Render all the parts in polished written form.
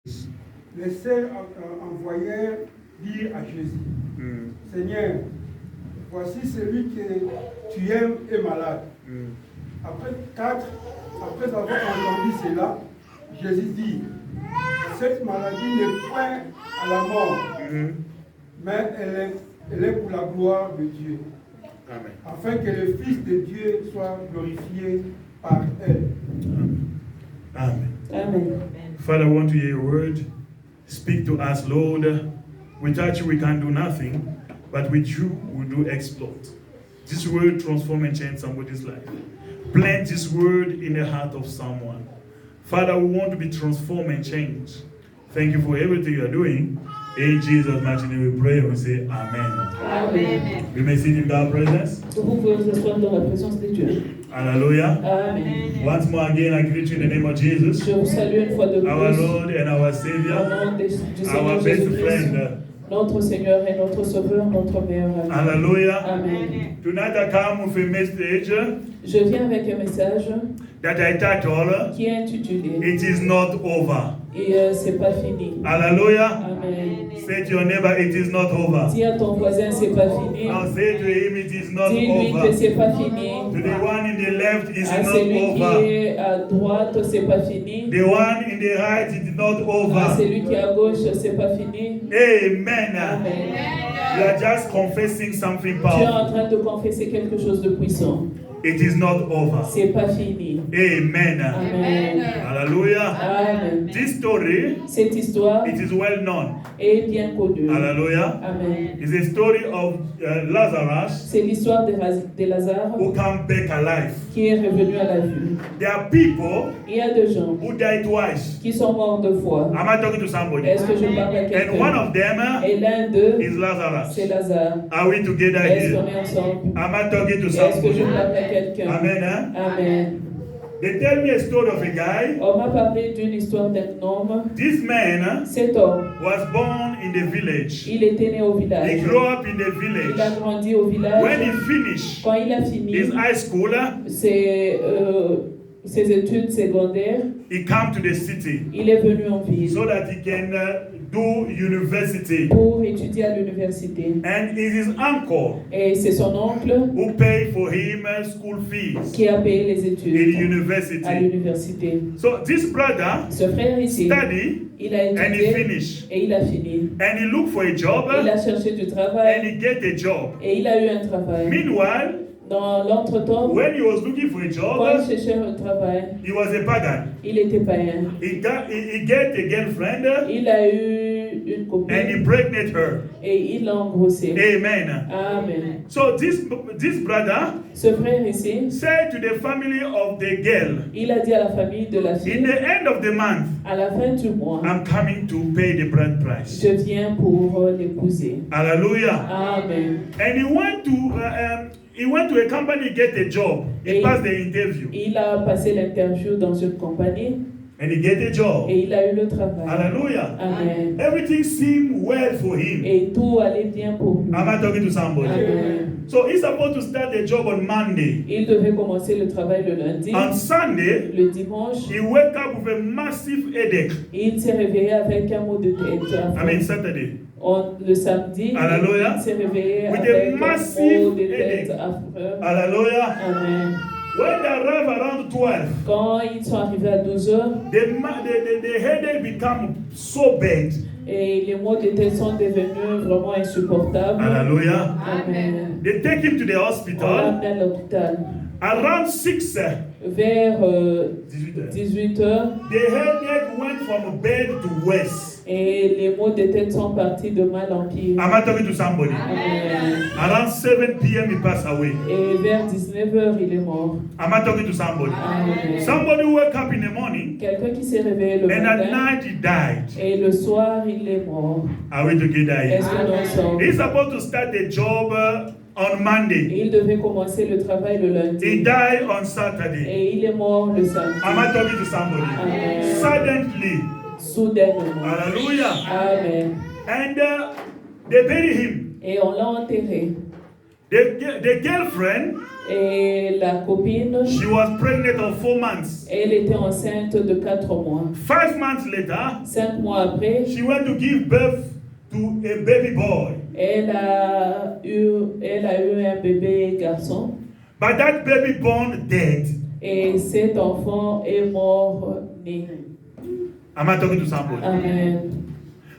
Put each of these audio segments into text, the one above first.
Les sœurs envoyèrent dire à Jésus, Seigneur, voici celui que tu aimes est malade. Après avoir entendu cela, Jésus dit, cette maladie n'est point à la mort, mais elle est pour la gloire de Dieu. Amen. Afin que le Fils de Dieu soit glorifié par elle. Amen. Amen. Father, I want to hear your word. Speak to us, Lord. Without you, we can do nothing, but with you, we do exploit. This word transform and change somebody's life. Plant this word in the heart of someone. Father, we want to be transformed and changed. Thank you for everything you are doing. In Jesus' mighty name we pray and we say Amen. Amen. We may sit in God's presence. Vous pouvez vous asseoir dans la présence de Dieu. Hallelujah. Amen. Once more again, I greet you in the name of Jesus, Je vous salue une fois de plus. our Lord and our Au Savior, nom du Seigneur our best Jésus-Christ, friend. notre Seigneur et notre Sauveur, notre meilleur ami. Hallelujah. Amen. Tonight I come with a message Je viens avec un message that I titled, qui est intitulé It is not over. et c'est pas fini. Hallelujah. Amen. Say to your neighbor, it is not over. Dis à ton voisin, c'est pas fini. Now say to him, it is not Dis-lui que over. c'est pas fini. To the one in the left, it is À not celui qui over. est à droite, c'est pas fini. The one in the right, it is not À over. celui qui est à gauche, c'est pas fini. Amen. Amen. You are just confessing something Tu es en powerful. train de confesser quelque chose de puissant. It is not over. C'est pas fini. Amen. Amen. Hallelujah. Amen. This story, Cette histoire it is well known. est bien connue. Hallelujah. Amen. It's a story of Lazarus C'est l'histoire de Lazare who came back alive. qui est revenu à la vie. There are people Il y a des gens who died twice. qui sont morts deux fois. Am I talking to somebody? Est-ce que je parle à And one quelqu'un? of them Et l'un d'eux, is Lazarus. c'est Lazare. Are we together Est-ce qu'on here? est ensemble? Am I talking to Est-ce que je somebody? parle à quelqu'un? Amen. Huh? Amen. They tell me a story of a guy. On m'a parlé d'une histoire d'un homme. This man Cet homme, was born in the village. il était né au He village. grew up in the Il a village. grandi au village. When he finished Quand il a fini his high school, ses études secondaires, he came to the city il est venu en ville so that he can do university. pour étudier à l'université. And it is his uncle Et c'est son oncle who paid for him school fees qui a payé les in études à university. l'université. So this brother Ce frère ici, studied il a and he étudié finished. et il a fini. And he looked for a job Il a cherché du and travail he get a job. et il a eu un travail. Meanwhile, Dans l'entretemps, when he was looking for a quand il job, cherchait un travail, he was a pagan. il était païen. He get a girlfriend Il a eu une and he copine pregnant her. et il l'a engrossé. Amen. Amen. So this brother Ce frère ici, said to the family of the girl, il a dit à la famille de la in fille, the end of the month, à la fin du mois, I'm coming to pay the bride price. je viens pour l'épouser. Hallelujah. Amen. And he went to a company get a job. He Et- passed the interview Il a passé l'interview dans une compagnie and he get a job. et il a eu le travail. Hallelujah. Amen. Everything seemed well for him. Et tout allait bien pour lui. Am I talking to somebody? Amen. So he's supposed to start the job on Monday. Il devait commencer le travail le lundi. On Sunday, Le dimanche, he woke up with a massive headache. il s'est réveillé avec un mot de tête. I mean Saturday. Le samedi, Hallelujah. il s'est réveillé With avec a un massive mot de tête headache. affreux. Hallelujah. Amen. When they arrive around 12, Quand ils sont arrivés à 12 heures, the headache become so bad. et les maux de tête sont devenus vraiment insupportables. Hallelujah. Amen. They take him to the On l'a hospital. amené à l'hôpital. Around 6, Vers 18 18 heures, the headache went from bad to worse. et les maux de tête sont partis de mal en pire. Am I talking to somebody? Amen. Around 7 p.m. he passed away. Et vers 19 heures, il est mort. Am I talking to somebody? Amen. Somebody woke up in the morning Quelqu'un qui s'est réveillé le and at matin, night he died. et le soir, il est mort. Are we together here? Est-ce que nous sommes? He's supposed to start the job on Monday. Il devait commencer le travail le He lundi. died on Saturday. Et il est mort le samedi. Am I talking to somebody? Amen. Suddenly. Soudainement. Hallelujah. Amen. And they buried him. Et on l'a enterré. The girlfriend, Et la copine, she was pregnant of 4 months. elle était enceinte de 4 mois. 5 months later, 5 mois après, she went to give birth to a baby boy. elle a eu un bébé garçon. But that baby born dead. Et cet enfant est mort-né. Am I talking to somebody? Amen.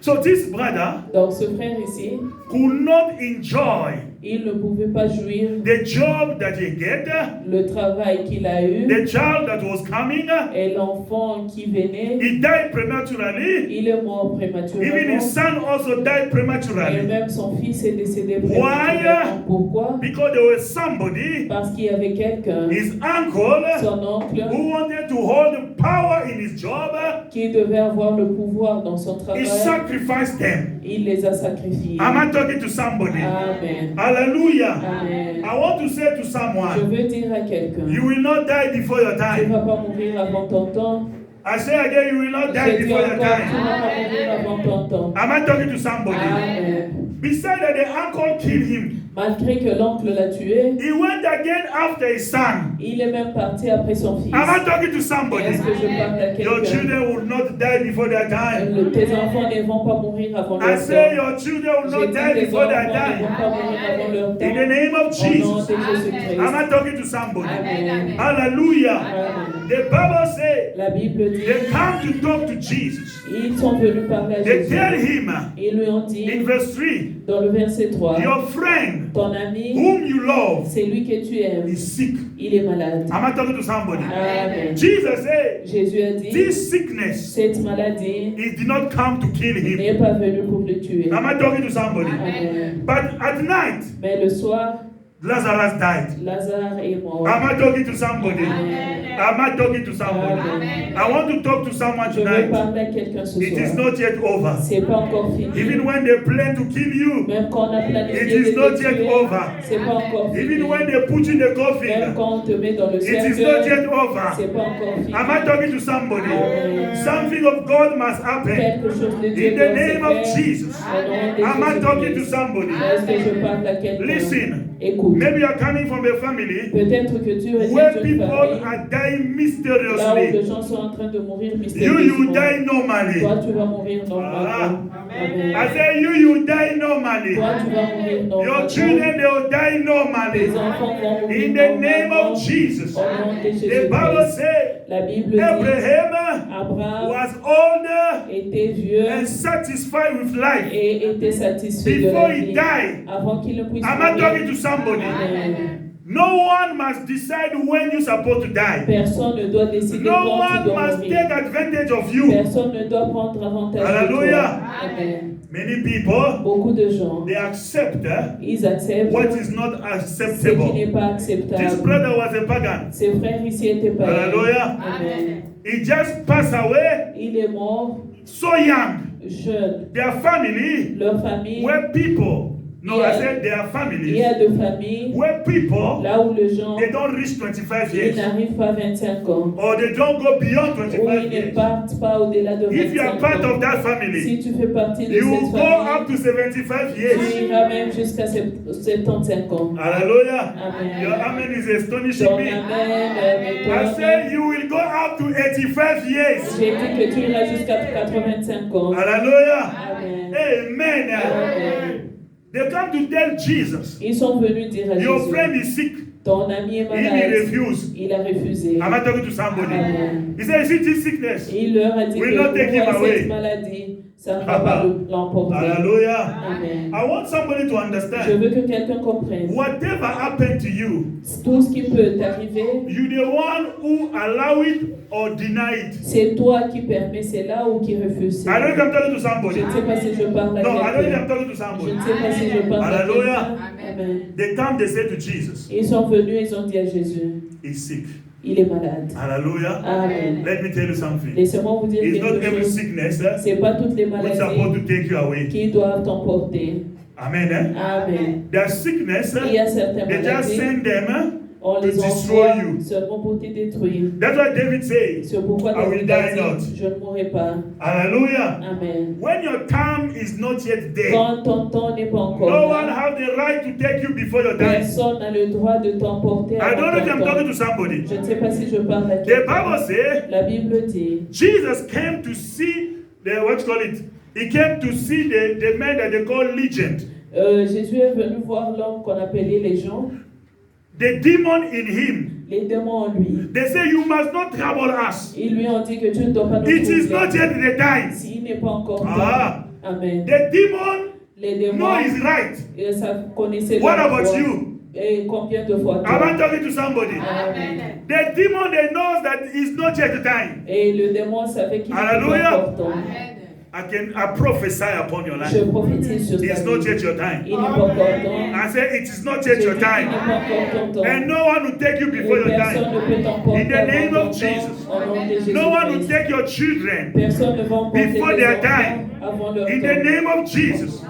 So this brother Donc ce frère ici, could not enjoy il ne pouvait pas jouir the job that he get, le travail qu'il a eu the child that was coming. et l'enfant qui venait. He died prematurely. Il est mort Even prématurément. his son also died Et prematurely. même son fils est décédé Why? prématurément. Pourquoi? Because there was somebody, Parce qu'il y avait quelqu'un, his uncle, son oncle, who wanted to hold the power in his job. qui devait avoir le pouvoir dans son He travail. sacrificed them. Il les a sacrifiés. Am I talking to somebody? Amen. Hallelujah. Amen. I want to say to Je someone, veux dire à quelqu'un, you will not die before your tu ne time. vas pas mourir avant ton temps. I say again, you will not die Je dis before your encore, tu ne time. vas pas mourir avant ton temps. Am I talking to somebody? Amen. Besides that, the uncle killed him. Malgré que l'oncle l'a tué, He went again after his son. il est même parti après son fils. Am I talking to somebody? Est-ce que je parle à Your quelqu'un? children will not die before their time. Tes enfants ne vont pas mourir avant I leur say temps. your children will J'ai not dit die tes before enfants their ne vont time. pas mourir avant leur In the temps. name of Au nom Jesus. de Jésus-Christ. Am I talking to somebody? Amen. Hallelujah. Amen. The Bible says La Bible dit, they come to talk to Jesus. ils sont venus parler à They Jésus. tell him Ils lui ont dit, in verse 3, dans le verset 3, your friend ton ami, whom you love c'est lui que tu aimes, is sick. il est malade. Am I talking to somebody? Amen. Jesus said, Jésus a dit, this sickness, cette maladie it did not come to kill him. n'est pas venue pour le tuer. Am I talking to somebody? Amen. But at night, Mais le soir, Lazarus died. Lazare est mort. Am I talking to somebody? Amen. Am I talking to somebody? Amen. I want to talk to someone Je veux tonight. parler à quelqu'un ce It is soir. not yet over. C'est pas encore fini. Even when they plan to kill you, Même quand on a it planifié is de not te yet tuer, over. c'est pas encore fini. Even when they put you in the Même coffin, quand on te met dans le it is not cercueil, yet over. c'est pas encore fini. Am I talking to somebody? Amen. Something of God must happen. Quelque chose de Dieu In the doit se name of faire. Jesus. Au nom de Am I talking to Jésus-Christ. somebody? Est-ce que je parle à quelqu'un? Listen. Écoute. Maybe you are coming from a family Peut-être que tu es where d'une people famille are dying là où les mysteriously. gens sont en train de mourir You mystérieusement. die normally. Toi, tu vas mourir normalement. Amen. I say you die normally. Toi, tu vas mourir Your normalement. children, they will die Tes normally. enfants vont mourir In the name normalement. of Jesus. Au nom de The Bible Jésus-Christ. says La Bible dit, Abraham Abraham was older était vieux and satisfied with life et était satisfait de before la he vie died. avant qu'il ne puisse Am I talking mourir. to somebody? Amen. No one must decide when you're supposed to die. Personne ne doit décider No quand tu one dois must mourir. take advantage of you. Personne ne doit prendre avantage de toi. Hallelujah. Amen. Many people, Beaucoup de gens, they accept ils acceptent what is not ce qui acceptable. n'est pas This acceptable. brother was a pagan. Ses frères ici étaient païens. Hallelujah. Amen. He just passed away Il est mort so young. jeune. Their family Leur famille, were people. No, I said their il y families a deux familles were people. là où les gens They don't reach 25 ils years. n'arrivent pas à 25 ans. Or they don't go beyond Ou 25 ils ne years. partent pas au-delà de If you are 25 part ans. of that family, Si tu fais partie de you will cette go up famille, to 75 tu years. iras même jusqu'à 75 ans. Hallelujah. Amen. Your amen is astonishing Ton me. amen, I ton say amen. you will go up to 85 years. J'ai dit que tu iras jusqu'à 85 ans. Hallelujah. Amen. Amen. Amen. They come to tell Jesus, Ils sont venus dire à your Jésus, friend is sick. ton ami est And he malade. refused. Il a refusé. Am I talking to somebody? Amen. He said, is it this sickness? Il leur a dit Will que not take him pour away. cette maladie, ça ne va pas l'emporter. Hallelujah. Amen. I want somebody to Je understand. veux que quelqu'un comprenne. Whatever happened to you, Tout ce qui peut t'arriver, you the one who allow it or deny it. c'est toi qui permets cela ou qui refuses. I don't know if I'm talking to Je somebody. ne sais pas si je parle à No, I don't know if quelqu'un. I'm talking to Je somebody. ne sais pas si je parle à Hallelujah. quelqu'un. Amen. They come, they say to Jesus, Ils sont venus, ils ont dit à Jésus, he's sick. il est malade. Hallelujah. Amen. Let me tell you something. Laissez-moi vous dire It's not quelque every chose. sickness C'est pas toutes les which is supposed maladies to take you away. qui doivent t'emporter. Amen. Amen. Their sickness, Il y a certaines they just maladies, send them On to les destroy envoie you. seulement pour te détruire. That's what David says. C'est pourquoi I will David a die dit, not. je ne mourrai pas. Hallelujah. Amen. When your time is not yet there, Quand ton temps n'est pas encore no one là, has the right to take you before your time. personne n'a le droit de t'emporter I don't know if avant I'm ton talking temps. to somebody. Je ne sais pas si je parle à The quelqu'un. Bible says La Bible dit, Jesus came to see the, what you call it? He came to see the man that they call legend. Jésus est venu voir l'homme qu'on appelait les gens, The demon in him. les démons en lui. They say you must not trouble us. Ils lui ont dit que tu ne dois pas nous It is not troubler yet the time. s'il n'est pas encore temps. Ah. Amen. The demon Les know démons, is right. ils savent connaître What leur about foi. you? Et combien de fois Am I toi? talking to somebody? Amen. The demon they knows that it's not yet the time. Et le démon savait qu'il n'était pas Hallelujah. encore temps. I prophesy upon your life. Je prophétise sur ta It's not vie. yet your time. Il n'est pas encore temps. I say it is not Je yet dis your qu'il n'est time. pas encore ton temps. And no one will take you before Et your personne time. ne peut t'emporter In the name avant of ton Jesus. temps, au nom de Jésus-Christ. No one will take your children Personne ne va emporter before tes their enfants time. avant leur In the temps. name of Jesus.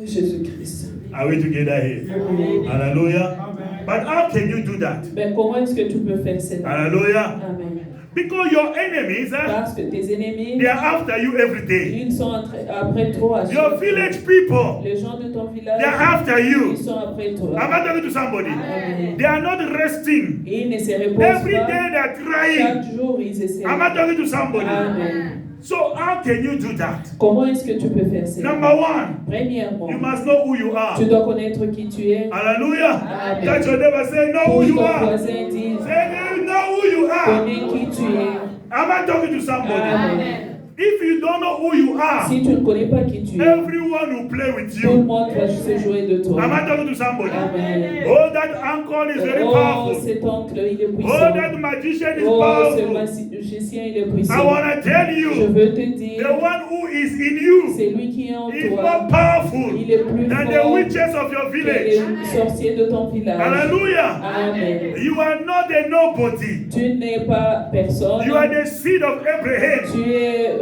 Jésus-Christ. Are we together here? Hallelujah. But how can you do that? Ben, comment est-ce que tu peux faire cela? Hallelujah. Amen. Because your enemies, Parce que tes ennemis, they are after you every day. ils sont après toi. Your village people, Les gens de ton village, they are after you. ils sont après toi. Am I talking to somebody? Amen. They are not resting. Ils ne se reposent Every pas. day they are trying. Chaque jour, ils essaient. Am I talking to somebody? Amen. So how can you do that? Comment est-ce que tu peux faire cela? Number one, Premièrement, you must know who you are. tu dois connaître qui tu es. Hallelujah. Amen. Touch your neighbor, say, know who Pour you ton are. voisin dit, Say, you know who you are. connais qui tu es. Am I talking to somebody? Amen. If you don't know who you are, Si tu ne connais pas qui tu es, everyone will play with tout le you. monde va se jouer de toi. Am I talking to somebody? Amen. Oh, that uncle is very Oh, powerful. cet oncle, il est Oh, puissant. that magician is Oh, ce powerful. magicien, il est I puissant. want to tell Je you, veux te the dire, one who is in you c'est lui qui est en is more toi. powerful Il est plus than the fort witches of your que village. les sorciers de ton village. Hallelujah. Amen. You are not a nobody. Tu n'es pas personne. You are the seed of Abraham. Tu es...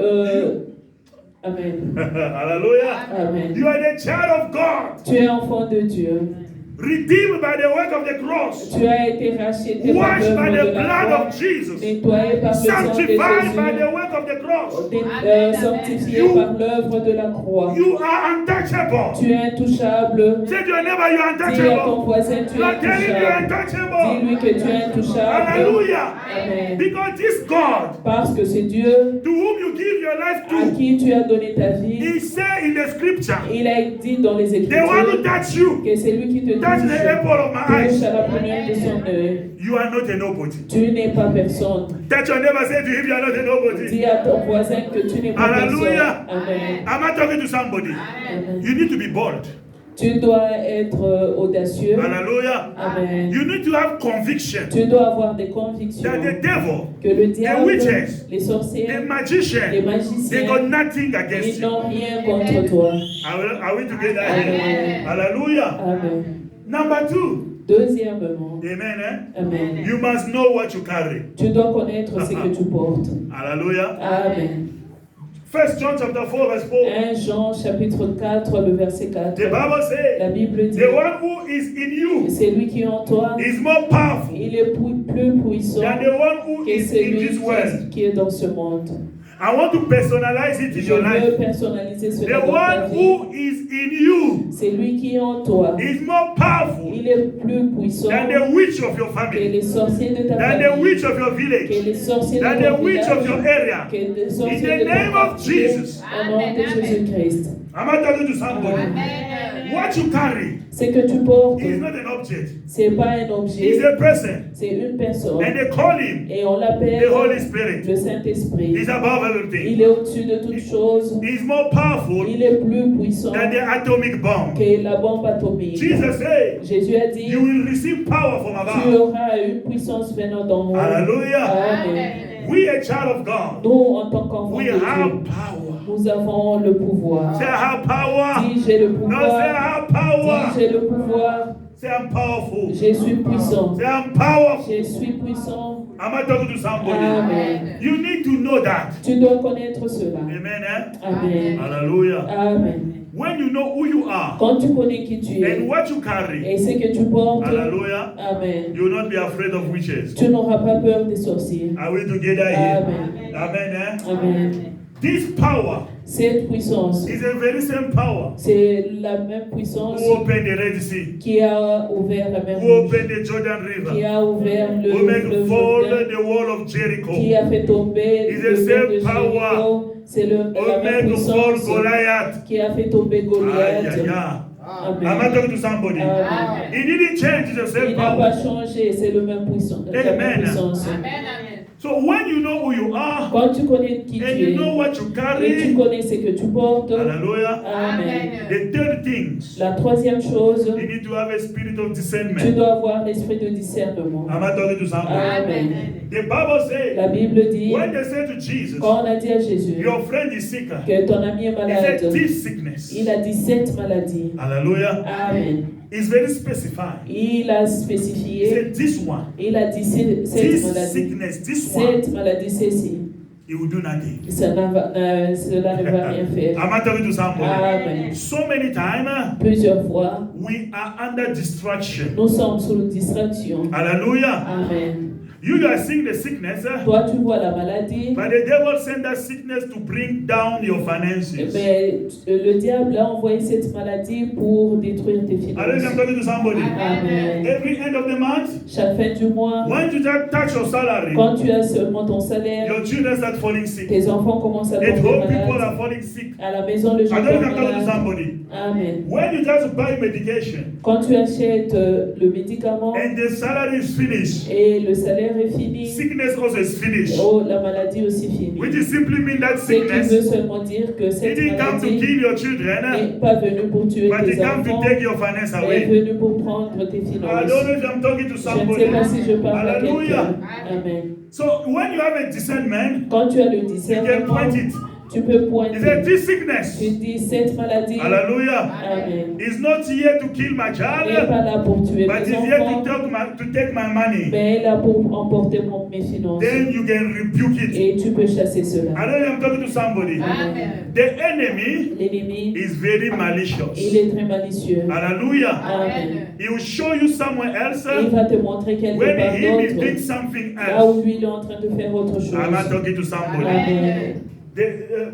Amen. Hallelujah. Amen. You are the child of God, Tu es enfant de Dieu. redeemed by the work of the cross, Tu as été racheté par washed by l'œuvre the de la blood croix, of Jesus, nettoyé par le sang de sanctified by the Jésus, work of the cross. sanctifié You- par l'œuvre de la croix. You are untouchable. Tu es intouchable. Say to your neighbor, you are Dis à ton untouchable. voisin, tu You es are telling you are intouchable. untouchable. Dis-lui que tu es intouchable. Hallelujah. Amen. Because this God, Parce que c'est Dieu to whom you give your life à to, qui tu as donné ta vie. He said in the scripture, Il a dit dans les the one who Écritures touch you, que c'est lui qui te touch the touche. apple of my eyes. Touche à la première de son œil. You are not a nobody. Tu n'es pas personne. Touch your neighbor, say to him, you are not a nobody. Dis à ton voisin que tu n'es pas Hallelujah. personne. Amen. Am I talking to somebody? Amen. You need to be bold. Tu dois être audacieux. Hallelujah. Amen. You need to have conviction Tu dois avoir des convictions that the devil, que le diable, witches, les the sorciers, les magician, they magiciens, got nothing against ils you. n'ont rien contre toi. Are we together here? Amen. Hallelujah. Amen. Number two. Deuxièmement, Amen. Eh? Amen. You must know what you carry. Tu dois connaître ce que tu portes. Hallelujah. Amen. 1 John chapter 4 verse 4. 1 Jean chapitre 4, le verset 4. The Bible says, La Bible dit, the one who is in you c'est lui qui est en toi, is more powerful il est plus puissant than the one who que is in celui this world. qui est dans ce monde. I want to personalize it in Je your life. veux personnaliser cela The dans ta one vie. who is in you C'est lui qui est en toi. is more powerful Il est plus puissant than the witch of your que family, les sorciers de ta than the famille, witch of your que village, les sorciers than de the ton witch of village, your area. que les In sorciers the de ton name of quartier, Jesus. au nom de Jésus-Christ. Am I talking to somebody? What you carry Ce que tu portes, is not an object. c'est pas un He's objet, a person. c'est une personne. And they call him Et on l'appelle the Holy Spirit. le Saint-Esprit. He's above Il everything. est au-dessus de toutes choses. He's more powerful Il est plus puissant than the atomic bomb. que la bombe atomique. Jesus said, Jésus a dit, you will receive power from tu above. auras une puissance venant d'en haut. Hallelujah. Amen. We a child of God. Nous, en tant qu'enfants We de Dieu, have power. nous avons le pouvoir. Say I have power. Si j'ai le No, say I pouvoir, have power. si j'ai le pouvoir, Say I'm powerful. je suis puissant. Say I'm powerful. Je suis puissant. Am I talking to somebody? Amen. You need to know that. Tu dois connaître cela. Amen. Eh? Amen. Hallelujah. Amen. When you know who you are Quand tu connais qui tu es and what you carry, et ce que tu portes, hallelujah, Amen. you will not be afraid of witches. Tu n'auras pas peur des sorciers. Are we together here? Amen. Amen. Eh? Amen. This power Cette puissance, is the very same power c'est la même puissance who opened the Red Sea, qui a ouvert la mer who Rouge, opened the Jordan qui River, a ouvert le who made fleuve fall Jourdain, the wall of Jericho, qui a fait tomber It's le the mur same de power. Jéricho. C'est la who même made fall puissance Goliath. qui a fait tomber Aye, Goliath. aye, aye. Am I Amen. talking to somebody? Amen. It didn't change, it's the Il same n'a power. pas changé, c'est le même puissance. La même Amen. puissance. So when you know who you are Quand tu connais qui and tu you es know what you et tu carry, connais ce que tu portes, hallelujah. Amen. The third thing, La troisième chose, you need to have a spirit of tu discernment. dois avoir l'esprit de discernement. Am I talking to somebody? Amen. The Bible says, La Bible dit, when they say to Jesus, quand on a dit à Jésus your friend is sick, que ton ami est he malade, said this sickness. il a dit cette maladie. Hallelujah. Amen. It's very specified. Il a He spécifié, said this one, il a dit cette this maladie. sickness, this one, Cette maladie, celle-ci, he will do nothing. cela ne va rien faire. Am I talking to somebody? Amen. So many times Plusieurs fois, we are under distraction. nous sommes sous distraction. Hallelujah. Amen. You are seeing the sickness, Toi, tu vois la maladie, but the devil sent that sickness to bring down your finances. mais le diable a envoyé cette maladie pour détruire tes Hallelujah. I'm finances. talking to somebody. Amen. Every end of the month, Chaque fin du mois, when you just touch your salary, quand tu as seulement ton salaire, your children start falling sick. tes enfants commencent à At tomber home, people malades. are falling sick. À la maison, les gens I don't know if tombent I'm talking to malades. somebody. Amen. When you just buy medication Quand tu achètes le médicament and the salary is finished, et le salaire est fini, sickness also is finished. oh, la maladie aussi finie. Which is simply mean that Ce qui veut sickness seulement dire que cette didn't come to maladie kill your children, n'est pas venue pour tuer but it tes come to enfants, take your finance mais est away. venue pour prendre tes I finances. don't know if I'm talking to Je ne somebody. sais pas si je parle à Hallelujah. quelqu'un. Amen. So when you have a discernment, Quand tu as le you can discernement, point it. tu peux He pointer. said, this sickness, Tu dis cette maladie, hallelujah, Amen, is not here to kill my n'est child, pas là pour tuer but mes is here enfants, to take my money. mais elle est là pour emporter mes finances. Then you can rebuke it. Et tu peux chasser cela. I don't know if I'm talking to somebody. Amen. The enemy L'ennemi, is very il malicious. est très malicieux. Hallelujah. Amen. He will show you somewhere else Il va te montrer quelque when part he is doing d'autre, something là else. où lui il est en train de faire autre chose. I'm not talking to somebody. Amen.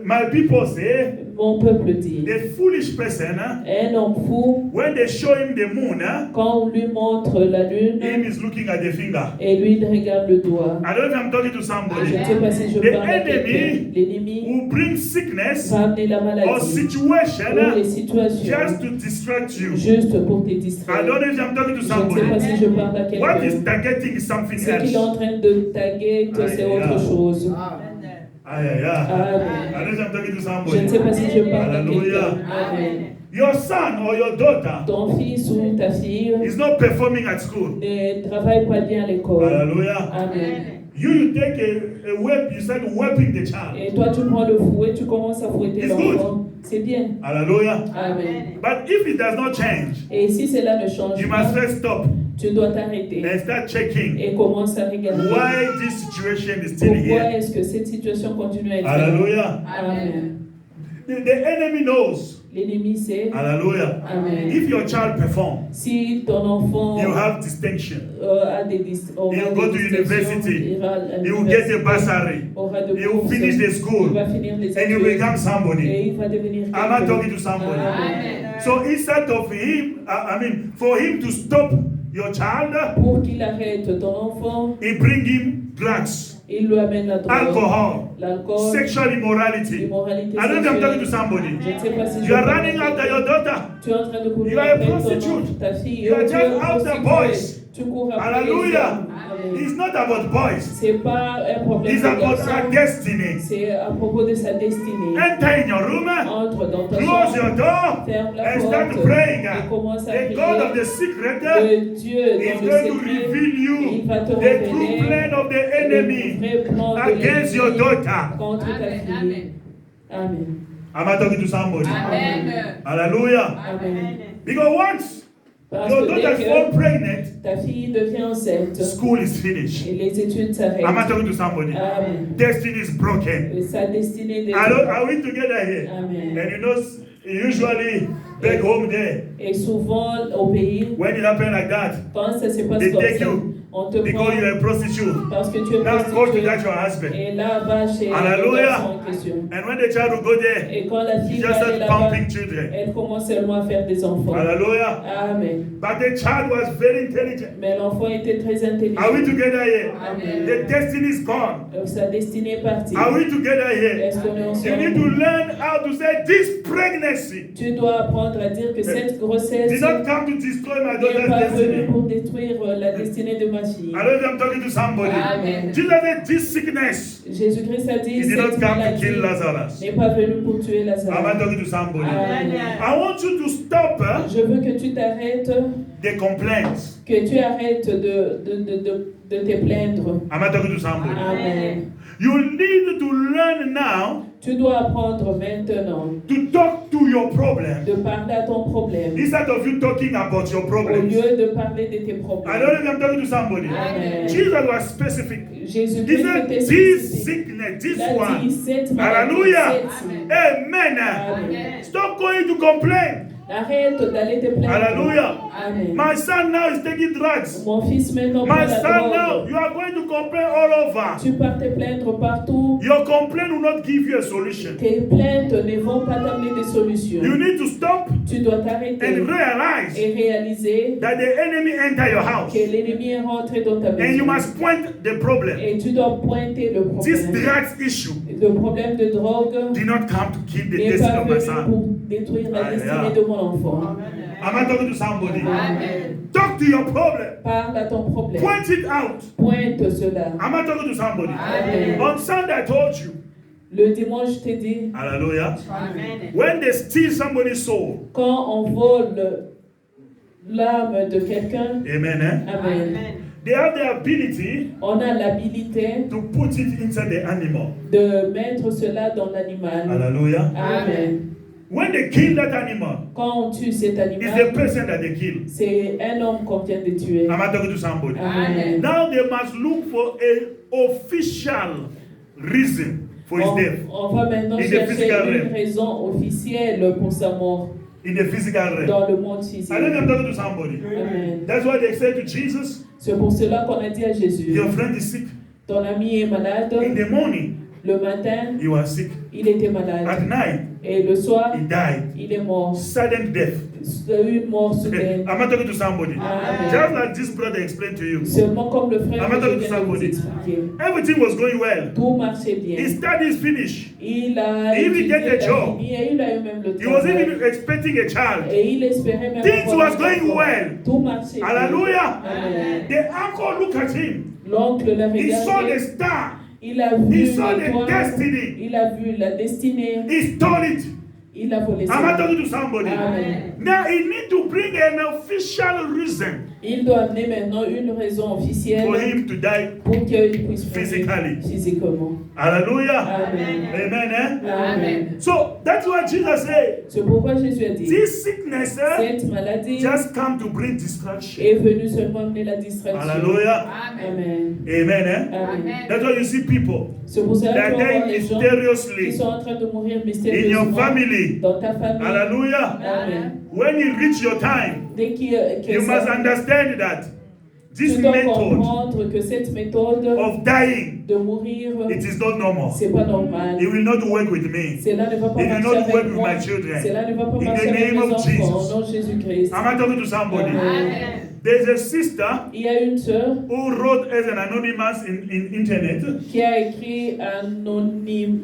My people say Mon peuple dit, the foolish person, un homme fou, when they show him the moon, quand on lui montre la lune, him is looking at the finger. et lui il regarde le doigt. I don't know if I'm talking to Je somebody. ne sais pas si je The parle à quelqu'un. enemy L'ennemi who brings sickness va amener la or maladie ou situation les situations just to distract you. juste pour te I distraire. don't know if I'm talking to Je ne sais pas somebody. si je parle à What is quelqu'un. targeting is something Ce qu'il est en else. train de taguer, que c'est autre chose. Aye, aye, aye. Amen. I don't know if I'm talking to Je ne sais somebody. pas si je parle à Hallelujah. quelqu'un. Amen. Your son or your daughter Ton fils ou ta fille is not performing at school. ne travaille pas bien à l'école. Hallelujah. Amen. You take a whip, you start whipping the child. Et toi, tu prends le fouet, tu commences à fouetter It's l'enfant. C'est bien. Hallelujah. Amen. But if it does not change, Et si cela ne change you pas, must first stop tu dois t'arrêter and start checking et commence à regarder. why this situation is still Pourquoi here. est-ce que cette situation continue à être là? Hallelujah. Amen. The enemy knows. L'ennemi sait. Hallelujah. Amen. If your child performs, Si ton enfant you have distinction. a des He'll go to university. He will get a bursary. aura de He will bourses, finish the il school. va finir les And you études become somebody. et il va devenir I'm not quelqu'un. talking to somebody. Amen. So instead of him, for him to stop your child, Pour qu'il arrête ton enfant, he bring him drugs, il lui amène la drogue, alcohol, l'alcool, sexual immorality. l'immoralité I don't know if I'm talking to sexuelle. somebody. Je ne sais pas si je You are parle à running after quelqu'un. your daughter. Tu es en train de courir You are a après ton prostitute. enfant, ta fille. You are Tu es just une after prostituée. boys. Tu cours après les Hallelujah. hommes. Amen. It's not about boys. C'est pas un problème It's de about garçon. our destiny. C'est à propos de sa destinée. Enter in your room, Entre dans ta close your chambre, door, ferme la and start porte praying. et commence à The God of prier. the secret Le Dieu is dans le going to secret, reveal you il va te the révéler true plan of the le enemy vrai plan de against your l'ennemi daughter. contre ta fille. Amen. Am I talking to somebody? Amen. Hallelujah. Amen. Because once Parce Your que daughter dès fall que pregnant, ta fille devient enceinte school is finished. et les études s'arrêtent, Am I talking to somebody? Amen. Destiny is broken. Sa destinée Are détruite. we together here? Amen. And you know, usually back home there, Et souvent au pays, when it happens like that, quand ça se passe they comme take ça, you on te prend because you are a prostitute. parce que tu es Now go to prostituée. that your husband. Et là, va chez le Hallelujah. garçon en question. And when the child will go there, Et quand la he fille just va aller starts là-bas, pumping children. elle commence seulement à faire des enfants. Hallelujah. Amen. But the child was very intelligent. Mais l'enfant était très Are we intelligent. together here? Amen. The destiny is gone. Sa destinée est partie. Are we together here? Est-ce qu'on est You need to ensemble? learn how to say this pregnancy Tu dois apprendre à dire que cette grossesse did not come to destroy my n'est daughter's pas venue destiny. pour détruire la destinée de ma fille. I don't know if I'm talking to somebody. Amen. Jesus said this sickness, Jésus-Christ a dit he did not cette come to maladie kill Lazarus. n'est pas venue pour tuer Am I Lazare. talking to somebody? Amen. I want you to stop Je veux que tu t'arrêtes, the complaints. que tu arrêtes de te plaindre. Am I talking to somebody? Amen. You need to learn now Tu dois apprendre maintenant to talk to your problem de parler à ton problème instead of you talking about your au problems. lieu de parler de tes I don't problèmes. know if I'm talking to somebody. Amen. Jesus was specific. He Jésus-Christ said, était this spécifique. sickness, this Il a dit one. cette maladie, Hallelujah. cette- Amen. Amen. Stop going to complain. Arrête d'aller te plaindre. Hallelujah. Amen. My son now is taking drugs. Mon fils maintenant prend My la son now, drogue. you are going to complain all over. Tu pars te plaindre partout. Your complaint will not give you a solution. Tes plaintes ne vont pas t'amener des solutions. You need to stop Tu dois t'arrêter and realize et réaliser that the enemy enter your house. que l'ennemi est rentré dans ta And you maison. must point the problem. Et tu dois pointer le This problème. drugs issue Le problème de drogue did not come to kill the n'est destiny pas of my venu son. pour détruire la destinée Hallelujah. de mon enfant. Am I talking to somebody? Amen. Talk to your problem. Parle à ton problème. Point it out. Pointe cela. Am I talking to somebody? Amen. On Sunday I told you. Le dimanche, je t'ai dit, Hallelujah. When they steal somebody's soul. quand on vole l'âme de quelqu'un, Amen. Eh? Amen. They have the ability On a l'habilité to put it inside the animal. de mettre cela dans l'animal. Hallelujah. Amen. When they kill that animal, Quand on tue cet it's the animal, person that they kill. c'est un homme qu'on vient de tuer. Am I talking to somebody? Amen. Now they must look for a official reason for his death On va maintenant In the chercher physical une realm. raison officielle pour sa mort in the physical realm. dans le monde physique. I don't know if I'm talking to somebody. Amen. That's why they said to Jesus, C'est pour cela qu'on a dit à Jésus, your friend is sick. ton ami est malade, In the morning, le matin, he was sick. il était At malade, night, et le soir, he died. il est mort. Sudden death. Une mort soudaine. I'm not talking to somebody. Amen. Just like this brother explained to you. Seulement comme le frère I'm que not je talking to viens de vous somebody. expliquer. Everything was going well. Tout marchait bien. His studies finished. Il a He even étudié, get a il a job. fini, et il a eu même le He was travail. even expecting a child. Et il espérait même Things avoir was un going enfant. well. Tout marchait bien. Hallelujah. Amen. The uncle looked at him. L'oncle l'a He saw the regardé. star. Il a vu He saw the l'étoile. destiny. Il a vu la destinée. He stole it. Il a volé Am I ça. talking to somebody? Amen. Now he need to bring an official reason Il doit amener maintenant une raison officielle for him to die. pour qu'il puisse Physically. mourir physiquement. Hallelujah. Amen. Amen. Eh? Amen. So that's what Jesus said. C'est pourquoi Jésus a dit, This sickness cette maladie just come to bring distraction. est venue seulement amener la distraction. Hallelujah. Amen. Amen. Eh? Amen. That's why you see people C'est pour cela that qu'on voit die les gens mysteriously qui sont en train de mourir in your mystérieusement family. dans ta famille. Hallelujah. Amen. When you reach your time, Dès qu'il you must understand that this tu dois method comprendre que cette méthode of dying, de mourir, it is not normal. c'est pas normal. It will not work with me. Cela ne va pas It will marcher not work avec with moi. my children. Cela ne va pas In marcher the avec name mes of enfants. Jesus. Au nom de Jésus-Christ. Am I talking to somebody? Amen. There's a sister Il y a une sœur who wrote as an anonymous in internet, qui a écrit anonymement.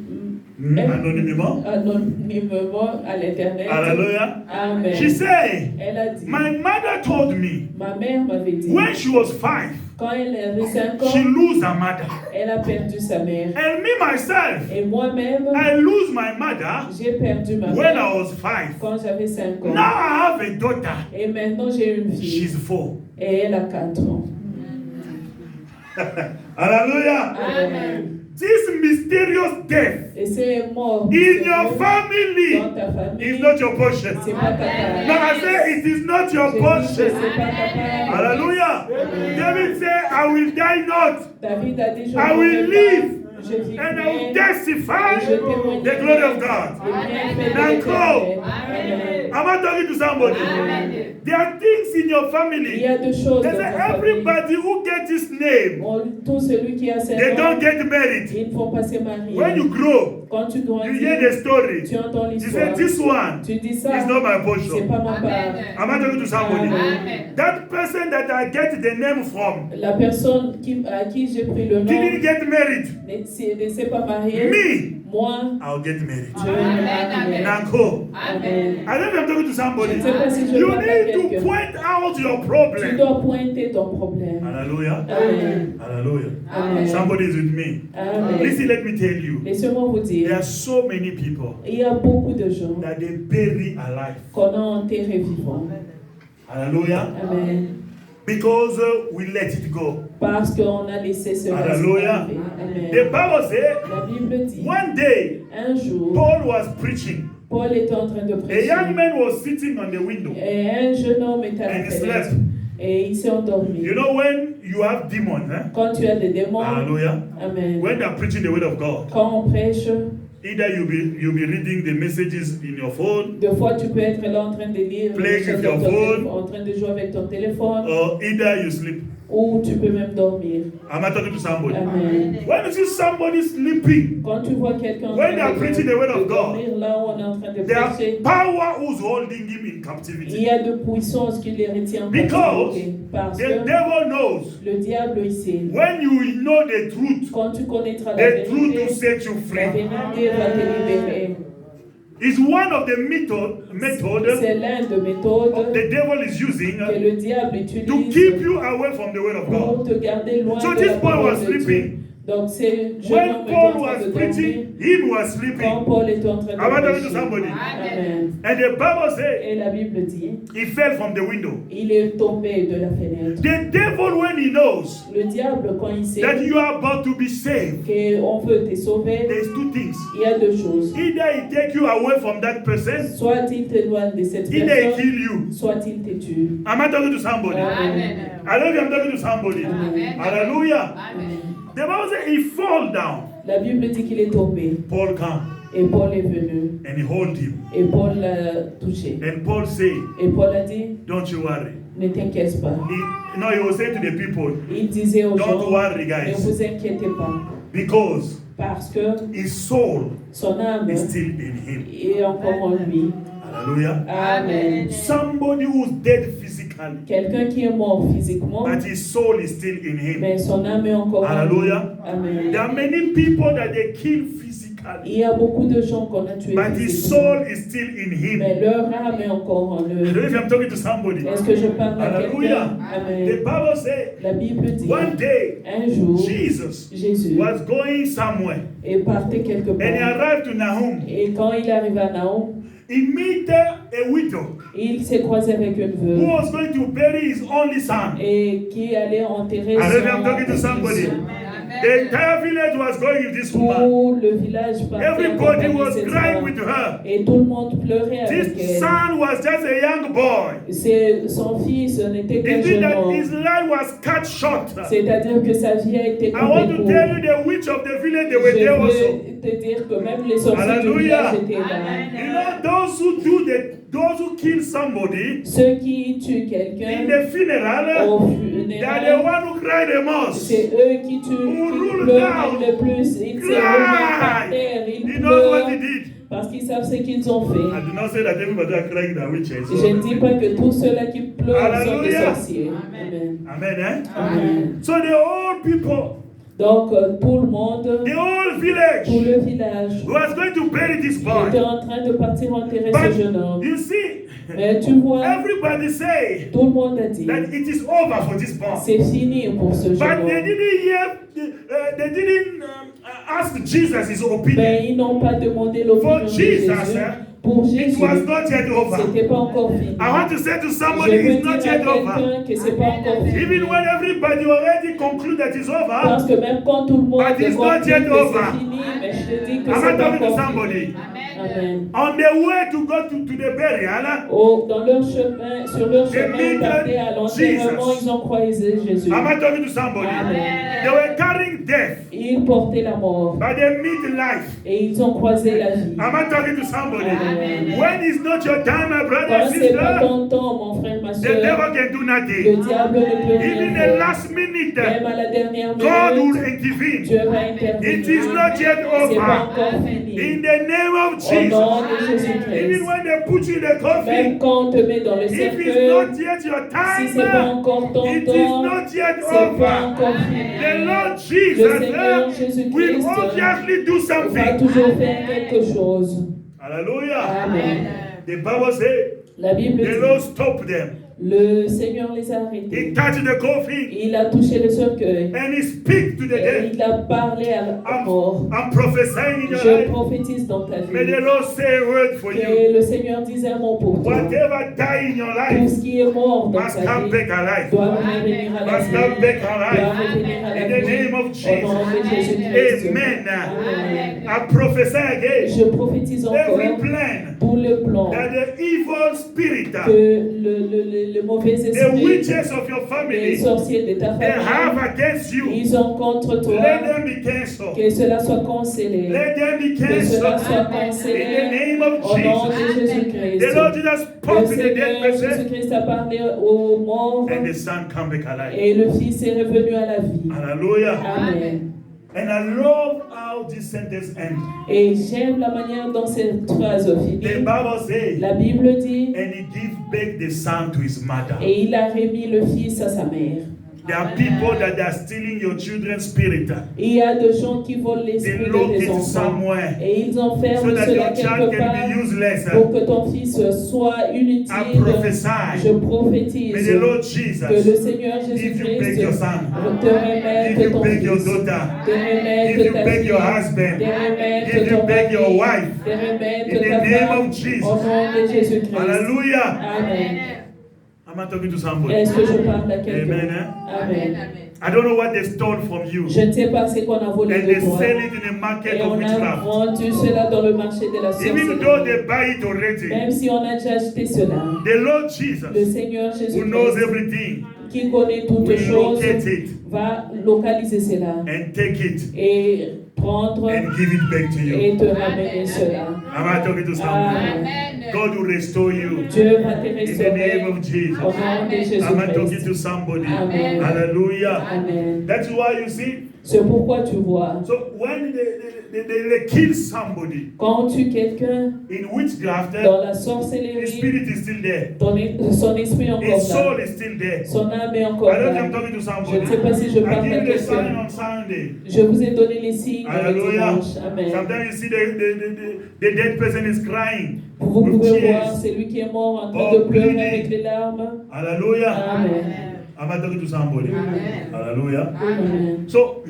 anonymement à l'internet. Hallelujah. Amen. She said, Elle a dit, my mother told me ma mère m'avait dit, when she was 5, quand elle avait 5 she ans, lose her mother. elle a perdu sa mère. And me myself, Et moi-même, I lose my mother j'ai perdu ma when I mère was 5. quand j'avais 5 Now ans. I have a daughter. Et maintenant, j'ai une fille. She's 4. Et elle a 4 ans. Hallelujah. Amen. this mysterious death Et c'est mort in your dans family ta famille. is not your portion. C'est pas ta part. No, I say it is not your Je dis que portion. c'est pas ta part. Hallelujah. David said, I will die not, David a dit, je I will mourrai live, pas. Je vivrai. and I will testify Et je témoignerai the glory of God. le bienfait de Now l'Éternel. go. Amen. Am I talking to somebody? Amen. There are things in your Il family. y a deux choses They dans say ta famille. everybody who gets his name, Tout celui qui a ses they noms, don't get married. ils ne font pas se marier. When you grow, Quand tu you grandis, hear the story. tu entends You say, l'histoire. this one Tu dis is ça, not my c'est portion. pas ma part. Am I talking to somebody? Amen. That person that I get the name from La personne à qui j'ai pris le nom didn't get married. ne s'est pas mariée. Me, Moi, I'll get married. je vais me marier. Nanko. Amen. I don't know if I'm talking to somebody. Je ne sais pas si je You parle à need to quelqu'un. point out your Tu problem. dois pointer ton problème. Hallelujah. Amen. Hallelujah. Amen. Somebody is with me. Amen. Listen, let me tell you. Laissez-moi vous There dire, are so many people il y a beaucoup de gens that they bury alive. qu'on a enterrés vivants. Hallelujah. Amen. Because we let it go. Parce qu'on a laissé cela Hallelujah. s'arriver. Amen. The Bible says La Bible dit, one day un jour, Paul was preaching. Paul était en train de A prêcher. young man was sitting on the window. Et un jeune homme est à la And he fenêtre. slept. Et il s'est endormi. You know when you have demons, Quand tu as des démons, Hallelujah. Amen. When they are preaching the word of God, Quand on prêche, either you'll be reading the messages in your phone, deux fois tu peux être là en train de lire, Playing with your ton phone. téléphone, en train de jouer avec ton téléphone, or either you sleep. ou tu peux même dormir. Am I talking to somebody? Amen. When you see somebody sleeping, Quand tu vois quelqu'un en When train they are preaching the word of God, dormir, là où on est en train de there are prêcher, power who's holding him in il captivity. y a de puissance qui les retient en Because captivité. Parce the que devil knows le diable, il sait. when you know the truth, Quand tu connaîtras la the truth will vérité, set you la free. vérité va te libérer. It's one of the method C'est l'un de méthodes the devil is using que le diable to utilise keep you away from the word of pour God. te garder loin So de this la boy parole was de Dieu. sleeping. Donc c'est jeune When homme était Paul en train was de dormir. preaching, he was Quand sleeping. Paul était en train Am I de talking to prêcher. somebody? Amen. And the Bible says Et la Bible dit, he fell from the window. il est tombé de la fenêtre. The devil, when he knows Le diable, quand il sait that you are about to be saved, qu'on veut te sauver, there's two things. il y a deux choses. Either he take you away from that person, Soit il t'éloigne de cette either he personne, kill you. soit il te tue. Am I talking to somebody? Amen. I don't know if I'm talking to somebody. Amen. Hallelujah. Amen. The Bible says he fall down. La Bible dit qu'il est tombé. Paul come Et Paul est venu. and he hold him. Et Paul l'a touché. And Paul say, Et Paul a dit, don't you worry. ne t'inquiète pas. No, he will say to the people, Il disait aux don't gens, worry ne guys, vous inquiétez pas. because Parce que his soul son âme is still in him. est encore en lui. Hallelujah. Amen. Somebody who's dead physically, Quelqu'un qui est mort physiquement, but his soul is still in him. mais son âme est encore en lui. Hallelujah. Amen. There are many people that they kill physically, Il y a beaucoup de gens qu'on a tués but his physiquement, soul is still in him. mais leur âme est encore en I don't know eux. if I'm talking to somebody. Est-ce que je parle à Hallelujah. quelqu'un? The Amen. Bible says La Bible dit, one day un jour, Jesus Jésus was going somewhere est parti quelque and he part. arrived to Nahum. Et quand il arrive à Nahum, He met a widow il s'est croisé avec une who veuve was going to bury his only son. et qui allait enterrer I don't know if I'm talking to son somebody. fils. The entire village was going with this woman. Tout le village partait Everybody accompagner was cette crying femme. with her. Et tout le monde pleurait avec This elle. son was just a young boy. Son fils n'était qu'un It means jeune that homme. his life was cut short. C'est-à-dire que sa vie a été I want to coupée tell court. you the witch of the village, they were Je there also. veux te dire que même les sorciers du Hallelujah. village étaient là. You know, those who kill somebody Ceux qui tuent in quelqu'un the funeral, au they are the funérailles, one who cry the most. c'est eux qui tuent, qui pleurent le plus. Ils se remettent par terre, He ils knows what he pleurent did. parce qu'ils savent ce qu'ils ont fait. I do not say that everybody are crying that witches. Je ne dis pas que tous ceux-là qui pleurent sont des Hallelujah. sorciers. Amen. Amen, eh? Amen. So the old people, Donc, tout le monde, the whole tout village le village was going to bury this était boy. en train de partir enterrer But ce jeune homme. you see, Mais tu vois, everybody say tout le monde a dit, that it is over for this boy. c'est fini pour ce jeune But they homme. didn't hear, they didn't ask Jesus his opinion. Mais ils n'ont pas demandé l'opinion For de Jesus, Jésus. Pour It Jésus, was not yet over. c'était pas encore fini. I want to say to Je somebody, veux it's dire à not yet over. quelqu'un que c'est pas encore fini. Even when everybody already conclude that it's over, Parce que même quand tout le monde But it's conclut not yet que over. c'est fini, mais je te dis que I'm c'est not pas talking to encore somebody. fini. Amen. On their way to go to the burial, Dans leur chemin, sur leur chemin, meet partaient à l'enterrement, Jesus. ils ont croisé Jésus. I'm not talking to somebody. Amen. They were carrying death, Ils portaient la mort but they meet life. et ils ont croisé la vie. I'm not talking to somebody. Amen. When it's not your time, my brother Quand and c'est pas sister, ton temps, mon frère, ma the soeur, devil can do le nothing. diable ne peut rien Even the faire. last minute, Même à la dernière God will minute, intervene. Dieu va intervenir. It is not yet C'est pas over. encore fini. In the name of Au nom Jesus. de Jésus-Christ. Even when they put you in the Même coffin, quand on te met dans le if it's cercueil, not yet your si c'est pas time, encore ton it is temps, not yet c'est pas over. encore fini. The Lord Le Jesus Seigneur Jésus-Christ will obviously do va something. toujours faire quelque chose. Hallelujah. Amen. The Bible says La Bible the dit, Lord stopped them. le Seigneur les a He arrêtés. touched the coffin Il a touché le cercueil. and he speak to the Et dead. il a parlé à la mort. I'm prophesying in your Je life. prophétise dans ta May the vie Lord say a word for you. que le Seigneur dise un mot pour toi. Whatever die in your Tout life ce qui est mort dans must ta come vie back alive. doit revenir à la Must vie. come back Doit alive. revenir à la In the vie. name of Au nom Jesus. de Jésus-Christ. Amen. Amen. I prophesy again. Je prophétise encore Every plan tout le plan that the evil spirit, que le mauvais the esprit, witches of your les family, sorciers de ta they have famille, against you, ils ont contre let toi, them be cancelled. que cela soit cancellé. Let them be Que cela cancelled. soit In the cancellé name of au nom de Jesus. Jésus-Christ. The Lord Jesus Le spoke to the dead Seigneur person, Jésus-Christ a parlé aux morts and the son come back alive. et le Fils est revenu à la vie. Hallelujah. Amen. And I love how this sentence ends. Et j'aime la manière dont cette phrase finit. The Bible says, La Bible dit, and he gave back the son to his mother. et il a remis le Fils à sa mère. There are people that are stealing your children's spirit. Il y a des gens qui volent They l'esprit lock de tes it enfants. somewhere Et ils enferment so that cela your child quelque can part be useless. pour que ton fils soit I inutile. prophesy. Je May prophétise the Lord que le Jesus Seigneur give you back Jésus-Christ your son, te remette give you ton back your fils, daughter, te remette give you ta back fille, your husband, te remette give you ton back your mari, wife. te remette In the ta name femme, of Jesus. au nom de Jésus-Christ. Hallelujah. Amen. Am I talking to somebody? Est-ce que je parle à quelqu'un? Amen. Eh? Amen. I don't know what they stole from you. Je ne sais pas ce qu'on a volé And de they toi. sell it in the market Et of on a witchcraft. vendu cela dans le marché de la Even though sorcellerie. they buy it already. Même si on a déjà acheté cela, The Lord le Jesus, Seigneur who knows Jésus-Christ, everything, qui connaît toutes will choses, locate it va localiser cela and take it et prendre and give it back to you. et te ramener cela. Am I talking to someone? Amen. God will restore you. Dieu va te In the restaurer name of Jesus. au nom de Am I talking Jésus-Christ. to somebody? Amen. Hallelujah. Amen. That's why you see. C'est pourquoi tu vois, So when they kill somebody quand on tue quelqu'un in witchcraft, dans la the sorcellerie, spirit is still there. son esprit est encore His soul là, is still there. son âme est encore I don't know if I'm là. talking to Je somebody. ne sais pas si je I parle give à you the sign quelqu'un. on Sunday. Je vous ai donné les signes le Hallelujah. dimanche. Amen. Sometimes you see the dead person is crying Vous with pouvez voir tears. celui qui est mort en train Oh, de pleurer bleeding. avec les larmes. Hallelujah. Amen. Am I talking to somebody? Amen. Hallelujah. Amen. So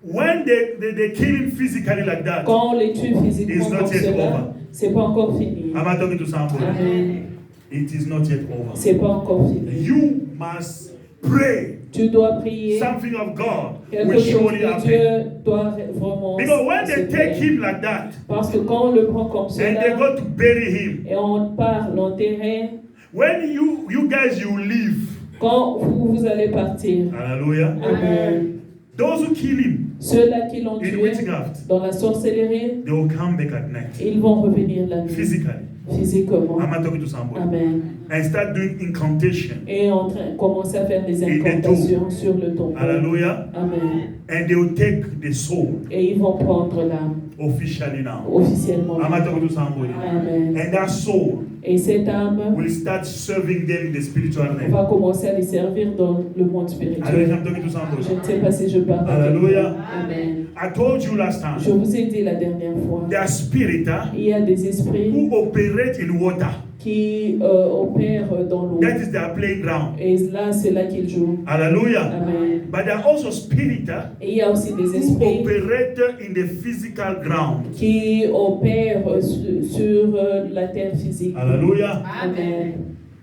when they kill him physically like that, Quand on les tue physiquement It's not comme yet cela, over. c'est pas encore fini. am I talking to somebody? Amen. It is not yet over. C'est pas encore fini. You must pray. Tu dois prier. Something of God Quelque will chose surely de happen. Dieu doit vraiment Because when se they take faire. him like that Parce que quand on le prend comme and they cela go to bury him, et on part l'enterrer, when you guys you leave, quand vous allez partir, hallelujah, Amen. those who kill him Ceux-là qui l'ont in tué witchcraft, dans la sorcellerie, they will come back at night ils vont revenir la nuit, physically. physiquement. Am I talking to somebody? Amen. And start doing incantation. Et commencer à faire des Et des incantations sur le tombeau. Hallelujah. Amen. And they will take the soul Et ils vont prendre l'âme officially now. officiellement. Am I talking to somebody? Amen. And that soul Et cette âme will start serving them in the spiritual realm. va commencer à les servir dans le monde I don't know if spirituel. I'm talking to somebody. Je ne sais pas si je parle. à Hallelujah. quelqu'un. Amen. I told you last Je time, vous ai dit la dernière fois, there are spirits il y a des esprits who operate in water. qui opèrent dans l'eau. That is their playground. Et là, c'est là qu'ils jouent. Hallelujah. Amen. But there are also spirits Et il y a aussi des who esprits operate in the physical ground. qui opèrent sur la terre physique. Hallelujah. Amen.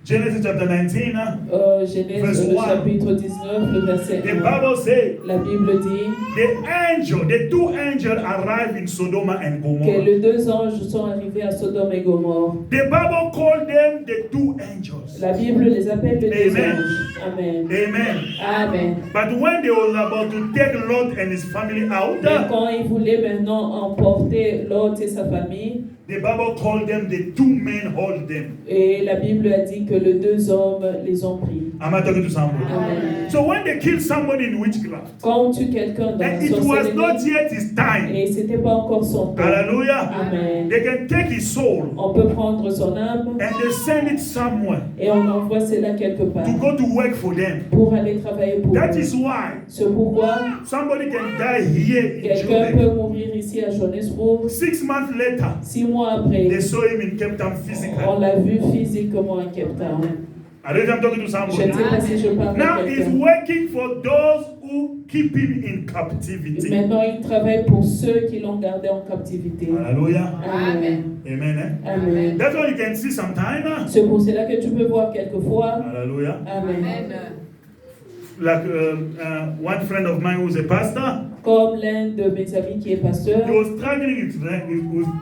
Genesis chapter 19. Genèse, Verse le 1. chapitre 19, le verset The 1. Bible says La Bible dit the two angels arrived in Sodom and que Gomorrah. les deux anges sont arrivés à Sodome et Gomorrhe. The Bible called them the two angels. La Bible les appelle les deux Amen. anges. Amen. Amen. Amen. But when they were about to take Lot and his family out, Mais quand ils voulaient maintenant emporter Lot et sa famille, the Bible called them the two men hold them. et la Bible a dit que les deux hommes les ont pris. Am I talking to somebody? Amen. So when they kill somebody in witchcraft, Quand on tue quelqu'un dans la and it was not sorcellerie, yet his time. et c'était pas encore son temps. Hallelujah. Amen. They can take his soul On peut prendre son âme and they send it somewhere et on envoie cela quelque part to go to work for them. pour aller travailler pour That eux. is why C'est pourquoi somebody can die here in quelqu'un Joburg. peut mourir ici à Johannesburg. 6 months later, 6 mois après, they saw him in Cape Town on physically. l'a vu physiquement à Cape Town. I don't know if I'm talking to Je somebody. ne sais pas si je parle Now à he's quelqu'un. working for those who keep him in captivity. Maintenant, il travaille pour ceux qui l'ont gardé en captivité. Hallelujah. Amen. Amen. Eh? Amen. That's why you can see sometimes. C'est pour cela que tu peux voir quelquefois. Hallelujah. Amen. Like one friend of mine who's a pastor, Comme l'un de mes amis qui est pasteur, he was struggling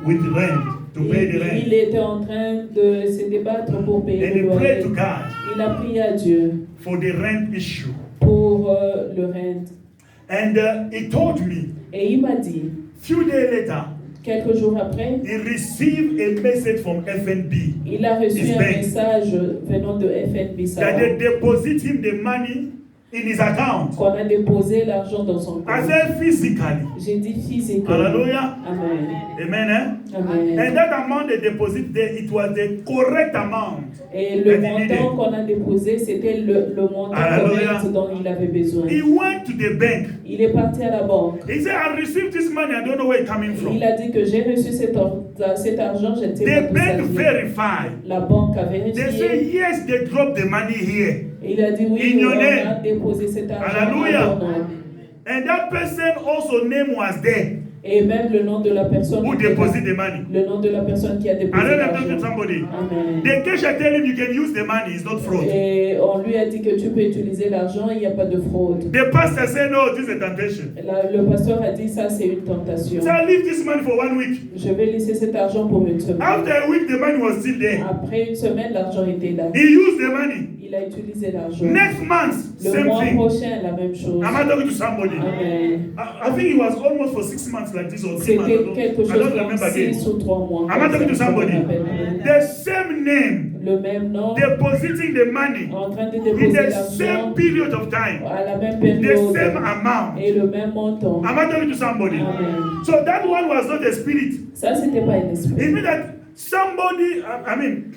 with rent, to pay the il rent. était en train de se débattre pour payer And le he prayed loyer. to God Il a prié à Dieu for the rent issue. pour le rent. And he told me, Et il m'a dit, few days later, quelques jours après, he received a message from FNB il a reçu His un bank. message venant de FNB that they Sarah, deposit him the money in his account. qu'on a déposé l'argent dans son I compte. said physically. J'ai dit physiquement. Hallelujah. Amen. Amen. Eh? Amen. And that amount they deposit there, it was the correct amount. Et le that he needed. montant qu'on a déposé, c'était le montant Hallelujah. correct dont il avait besoin. He went to the bank. Il est parti à la banque. He said, I received this money, I don't know where it's coming from. Il a dit que j'ai reçu cet argent, je ne sais pas The d'où ça bank vient. verified. La banque a They vérifié. say, yes, they dropped the money here. Il a dit oui, In your on name. a déposé cet argent. Hallelujah. en ton nom. And that person also name was there Et même le nom de la personne who qui était là. deposit the money. Le nom de la personne qui a I déposé don't have to tell l'argent. somebody. Amen. The cashier tell him you can use the money, it's not fraud. Et on lui a dit que tu peux utiliser l'argent, il n'y a pas de fraude. The pastor said, no, this is a temptation. Le pasteur a dit ça, c'est une tentation. So I leave this money for 1 week. Je vais laisser cet argent pour une semaine. After a week, the money was still there. Après une semaine, l'argent était là. He used the money. Il a utilisé l'argent. Next month, Le same mois thing. prochain, la même chose. Am I talking to somebody? Amen. I think it was almost for 6 months like this or 3 months. C'était quelque I chose don't comme remember again. 6 ou 3 mois. Am I talking to somebody? Je me rappelle plus. The same name, Le même nom, depositing the money en train de in déposer the l'argent same period of time, à la même the période same amount. et le même montant. Am I talking to somebody? Amen. So that one was not a spirit. Ça, c'était pas un It esprit. means that somebody, I mean,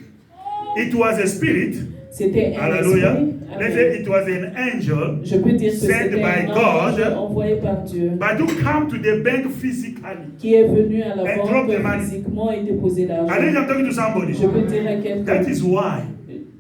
it was a spirit. C'était un Hallelujah. esprit. Let's Amen. say it was an angel, Je peux dire que Sent c'était by un God. ange envoyé par Dieu but to come to the bank physically. qui est venu à la And drop the money. banque physiquement et déposer I think l'argent. I'm talking to somebody. Je peux dire à quelqu'un, That is why,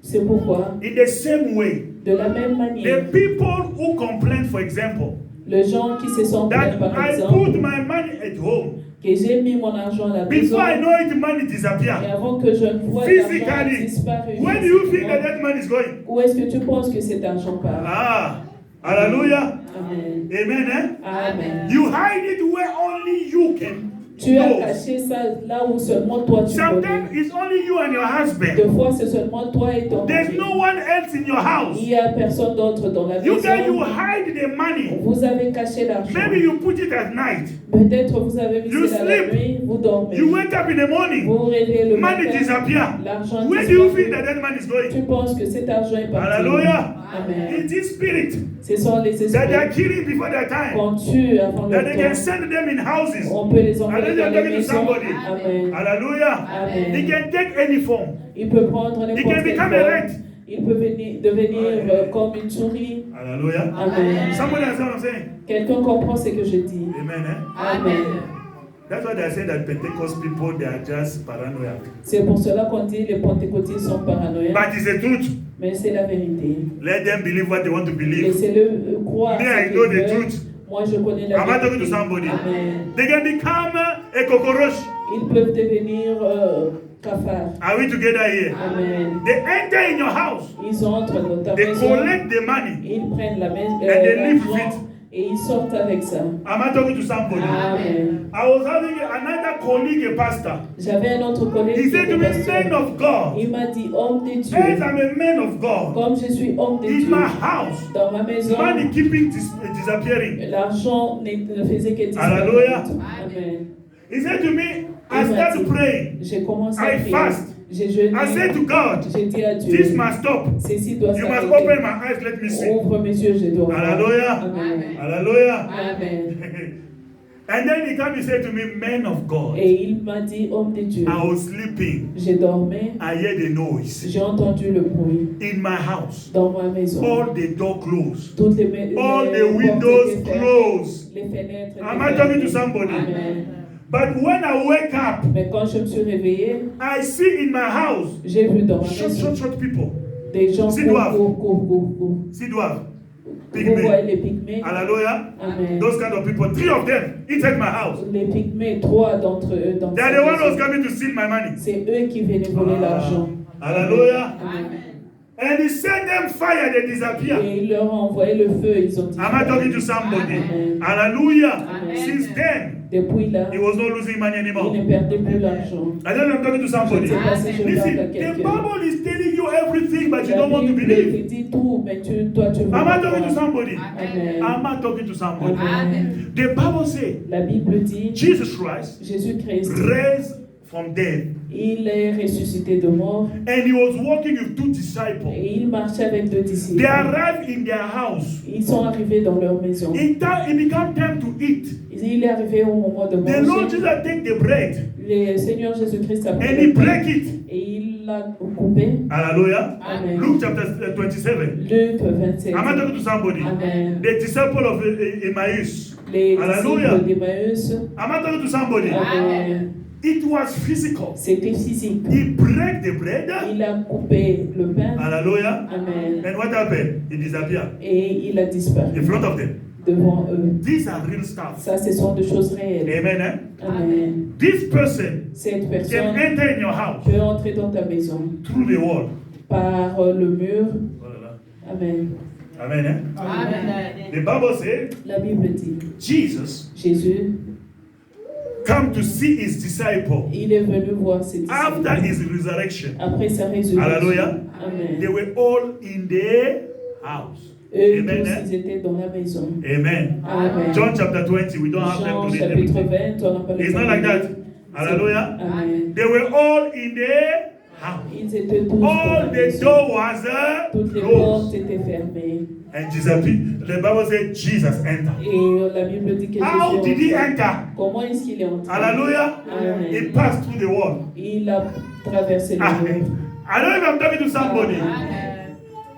c'est pourquoi, in the same way, de la même manière, the people who complain, for example, les gens qui se sont plaints, that par I put exemple, my money at home, que j'ai mis mon argent à la maison, before I know it, money et disappear. avant que je ne vois l'argent Physically, disparaître, where do you think that that money is going? où est-ce que tu penses que cet argent part? Ah, hallelujah. Amen. Amen. Eh? Amen. You hide it where only you can. Tu as know. caché ça là où seulement toi tu Sometimes connais. it's only you and your husband. Deux fois, c'est seulement toi et ton There's mari. no one else in your house. Il n'y a personne d'autre dans la You guys, you maison. hide the money. Vous avez caché l'argent. Maybe you put it at night. Peut-être vous avez mis You ça la sleep. nuit, vous dormez. You wake up in the morning. Vous vous réveillez le Money matin, disappear. l'argent Where do you think disparaît. that that money is Tu going? penses que cet argent est parti. Hallelujah. Amen. It is spirit Ce sont les that they are esprits killing before their time. qu'on tue avant That they can le temps. send them in houses. On peut les envoyer Hallelujah. dans I'm les talking to maisons. somebody. Amen. Hallelujah. Amen. He can take any form. Il peut prendre He n'importe can quelle become a forme. rat. Il peut devenir comme une souris. Hallelujah. Amen. Somebody understand what I'm saying? Quelqu'un comprend ce que je dis. Amen. Eh? Amen. That's why they say that Pentecost people, they are just paranoid. C'est pour cela qu'on dit les pentecôtistes sont paranoïaques. But it's the truth. Mais c'est la vérité. Let them believe what they want to believe. Laissez-le croire. Me, I know the truth. Moi, je connais la Am I talking to vérité. somebody? Amen. They can become a cockroach. Ils peuvent devenir cafards. Are we together here? Amen. They enter in your house. Ils entrent dans ta They maison. collect the money. Ils prennent la maison. And they leave with l'argent. it. Et ils sortent avec ça. Am I talking to somebody? Amen. I was having another colleague, a pastor. J'avais un autre collègue. He said qui to me, était pasteur. man of God. Il m'a dit, homme de Dieu. Yes, I'm a man of God. Comme je suis homme de In Dieu. my house, Dans ma maison, money keeping disappearing. l'argent ne faisait que disparaître. Hallelujah. Amen. He said to me, I started praying. J'ai commencé à I prier. fast. J'ai jeûné. I said to God, J'ai dit à Dieu, this must stop. ceci doit You must s'arrêter. open my eyes, let me see. Ouvre mes yeux, je dois voir. Hallelujah. Amen. Hallelujah. Amen. And then he came and said to me, man of God. Et il m'a dit, homme de Dieu, I was sleeping. j'ai dormi, I heard the noise j'ai entendu le bruit in my house. dans ma maison. All the doors closed. Toutes les All les the portes windows étaient fermées, closed. les fenêtres étaient Am I talking to fermées. somebody? Amen. But when I wake up, Mais quand je me suis réveillée, I see in my house j'ai vu dans ma short, maison short people. des gens See doivent. courent. See, do have Vous voyez pygmy. les pygmées? Hallelujah. Amen. Those kind of people, 3 of them inside my house. Les pygmées, 3 d'entre eux dans They are cette the one who's maison. coming to steal my money. C'est eux qui venaient voler l'argent. Hallelujah. Amen. And he sent them fire, they disappear. Et il leur a envoyé le feu, ils ont dit. Am I talking to somebody? Amen. Hallelujah. Amen. Since then, Depuis là, he was not losing money il anymore. ne perdait plus l'argent. I don't know, I'm talking to somebody. Je ne sais pas si je parle à Listen, the quelqu'un. Bible is telling you everything, but you La don't want to Bible believe. te dit tout, mais toi tu veux Am pas I talking to croire. somebody? Amen. Am I talking to somebody? Amen. The Bible says La Bible dit, Jesus Christ Jésus-Christ, raised from dead, il est ressuscité de mort and he was walking with 2 disciples. et il marchait avec 2 disciples. They arrived in their house. Ils sont arrivés dans leur maison. It became time to eat. Il est arrivé au moment de The Lord manger. Jesus take the bread Le Seigneur Jésus-Christ a pris and he le pain break it. et il l'a coupé. Hallelujah. Amen. Luke chapter 27. Luc 27. Am I talking to somebody? Amen. The disciple of Emmaus. Les Hallelujah. disciples d'Emmaüs. Am I talking to somebody? Amen. It was physical. C'était physique. He break the bread. Il a coupé le pain. Hallelujah. Amen. And what happened? He disappeared Et il a disparu in front of them. devant eux. These are real stuff. Ça, ce sont des choses réelles. Amen. Eh? Amen. This person Cette can personne enter in your house peut entrer dans ta maison through the wall. par le mur. Voilà. Amen. Amen. Eh? Amen. The Bible says La Bible dit, Jesus Jésus, come to see his disciple il est venu voir ses after disciples his resurrection. après sa résurrection. Hallelujah. They Amen. were all in the house. Eux Amen. tous, Eh? ils étaient dans la maison. Amen. Amen. John chapter 20, we don't have time Jean to read chapitre everything. 20, on n'a pas le It's temps not de like lire. that. Hallelujah. Amen. They were all in the house. Ils étaient tous dans All la the maison. door was Toutes les closed. portes étaient fermées. And the Bible said Jesus entered. Et la Bible dit que How Jésus did he est entré. enter? Comment est-ce qu'il est entré? Hallelujah. Amen. He passed through the wall. Il a traversé le Ah, mur. I don't know if I'm talking to somebody.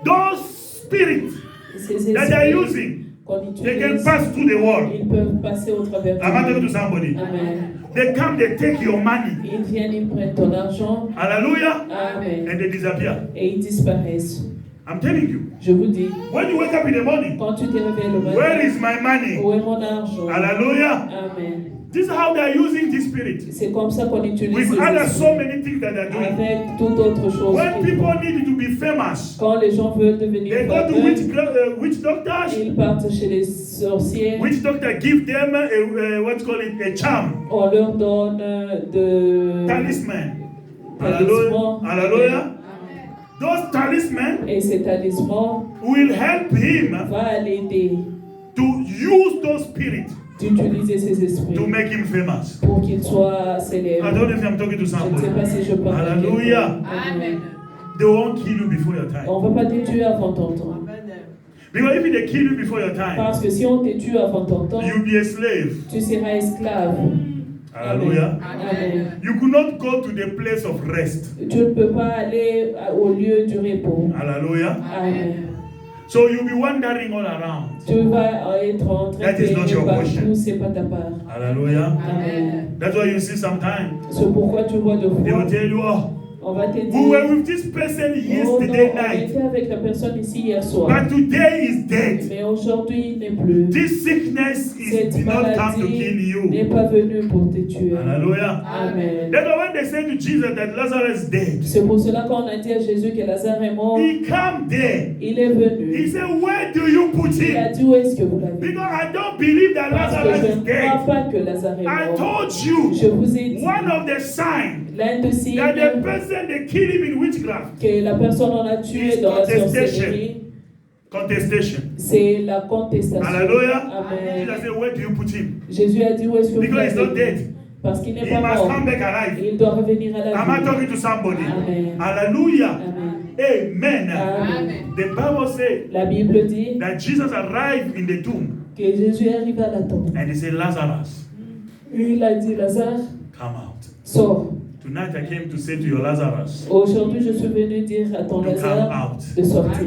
Those spirits Ces that they're esprits using, qu'on they can utilise, pass through the wall. ils peuvent passer au travers du I'm not talking to mur. somebody. Amen. They come, they take your money. Ils viennent, ils prennent ton argent. Hallelujah. Amen. And they disappear. Et ils disparaissent. I'm telling you. Je vous dis, When you wake up in the morning, quand tu te réveilles le matin, where is my money? où est mon argent? Hallelujah. Amen. This is how they are using this spirit. C'est comme ça qu'on utilise With ces other esprits. so many things that they're doing. Avec toute autre chose. When qu'ils people font. need to be famous, Quand les gens veulent devenir they go to fameux, witch doctors. ils partent chez les sorciers. Witch doctor give them what's called a charm, On leur donne de talisman. talismans. Hallelujah. Those talisman Et ces talismans will help him va l'aider to use those spirits d'utiliser ces esprits to make him famous. pour qu'il soit I célèbre. don't know if I'm talking to Je ne sais somebody. pas si je parle à Hallelujah. quelqu'un. Amen. They won't kill you before your time. On ne va pas te tuer avant ton temps. Because if they kill you before your time, Parce que si on te tue avant ton temps, you'll be a slave. tu seras esclave. Hallelujah. Amen. You could not go to the place of rest. Tu ne peux pas aller au lieu du repos. Hallelujah. Amen. So you'll be wandering all around. Tu vas être en train That is not your de portion. partout, c'est pas ta part. Hallelujah. Amen. That's why you see sometimes C'est pourquoi tu vois de they will fois, tell you, oh, on va te we dire, were with this person oh non, yesterday on night, était avec la personne ici hier soir, but today is dead. mais aujourd'hui il n'est plus. This sickness Cette did not come to maladie kill n'est you. pas venue pour te tuer. Hallelujah. Amen. That's why when they say to Jesus that Lazarus is dead, C'est pour cela qu'on a dit à Jésus que Lazare est mort, he came there. il est He venu. said, where do you put Il a him? dit où est-ce que vous l'avez? Because I don't believe that Parce que Lazarus je is ne dead. crois pas que Lazare est I mort. told you, Je vous ai dit, one of the signs l'un de signes that the person they kill him in witchcraft, que la personne en a tué dans la sorcellerie, contestation. c'est la contestation. Hallelujah. Amen. Jesus said, where do you put him? Jésus a dit où est-ce que vous Because he's not l'avez? dead. Parce qu'il n'est He pas must mort. come back alive. Il doit revenir à la Am I vie. talking to somebody? Amen. Hallelujah. Amen. Amen. Amen. The Bible says La Bible dit that Jesus arrived in the tomb que Jésus arrive à la tombe. and he said, Lazarus, Il a dit, Lazare, come out. sors. Tonight I came to say to your Lazarus, Aujourd'hui, je suis venu dire à ton to come Lazare out. de sortir.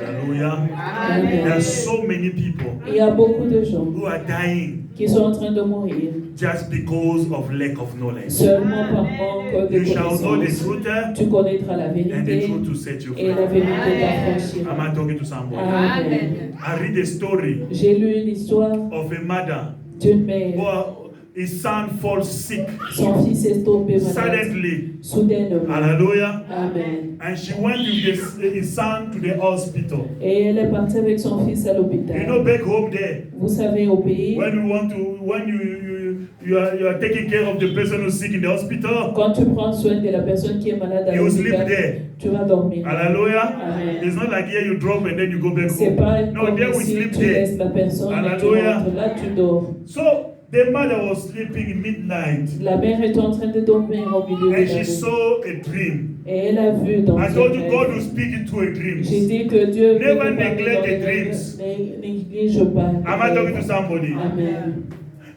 Hallelujah. Amen. There are so many people Il y a beaucoup de gens who are dying qui sont en train de mourir just because of lack of knowledge. seulement par manque de You shall know the connaissances. truth Tu connaîtras la and the vérité truth to set you et la free. vérité t'affranchira. Am I talking to somebody? Amen. I read a story J'ai lu une histoire of a mother d'une mère. who his son falls sick Son fils est tombé malade suddenly. soudainement. Hallelujah. Amen. And she went with his son to the hospital. Et elle est partie avec son fils à You know, l'hôpital. back home there, Vous savez, au pays, when you are taking care of the person who's sick in the hospital, quand tu prends soin de la personne qui est malade à you sleep l'hôpital, there. tu vas dormir. Hallelujah. Amen. It's not like here you drop and then you go back C'est home. pas No, comme there we ici, sleep tu there. laisses la personne et tu Hallelujah. rentres. Là, tu dors. So the mother was sleeping in midnight La mère est en train de dormir au milieu de and la she nuit. saw a dream. Et elle a vu dans I un told you God rêve. will speak into a dream. J'ai dit que Dieu Never veut te parler neglect dans the les rêves. dreams. Néglige pas. Am I talking to somebody? Amen.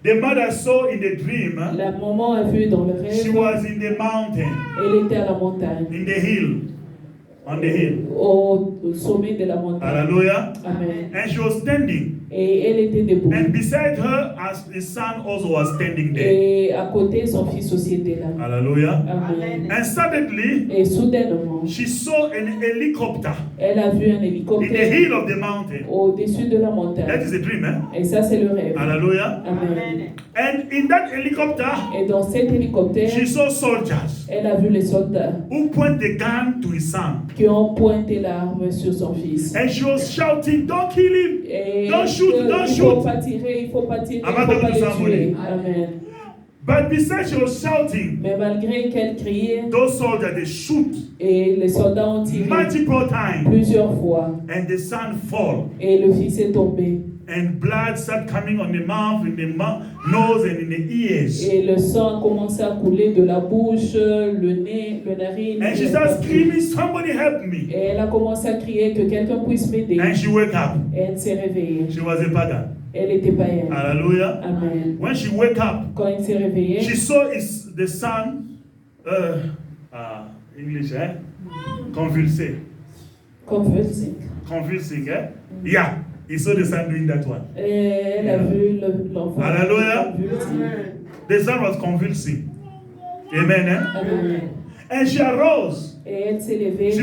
The mother saw in the dream, La maman a vu dans le she rêve, was in the mountain, elle était à la montagne, in the hill, on the hill. au sommet de la montagne. Hallelujah. Amen. And she was standing. Et elle était debout. And beside her, as the son also was standing there. Et à côté, son fils aussi était là. Hallelujah. Amen. And suddenly, Et soudainement, she saw an helicopter elle a vu un in the hélicoptère hill of the mountain. au-dessus de la That montagne. is a dream, eh? Et ça, c'est le rêve. Hallelujah. Amen. And in that helicopter, Et dans cet hélicoptère, she saw soldiers elle a vu les soldats who point the gun to his son. qui ont pointé l'arme sur son fils. And she was shouting, don't kill him. Et Don't shoot, don't il shoot. faut pas tirer, il faut pas tirer, il Am I faut pas talking to les somebody? tuer. Amen. But besides she was shouting, Mais malgré qu'elle criait, those soldiers, they shoot et les soldats ont tiré multiple times. plusieurs fois, And the son fall. et le fils est tombé. And blood started coming on the mouth, in the nose, and in the ears. Et le sang a commencé à couler de la bouche, le nez, le narine. And she et started partout. screaming, somebody help me. Et elle a commencé à crier que quelqu'un puisse m'aider. And she woke up. Et elle s'est réveillée. She was a pagan. Elle était païenne. Hallelujah. Amen. When she woke up, Quand elle s'est réveillée, she saw the son, English, eh? Convulsing. convulsing. Convulsing, eh? Yeah. He saw the son doing that one. Et elle a vu l'enfant. Hallelujah. convulsing. The son was convulsing. Amen, eh? Amen. And she arose. Et elle s'est levée. She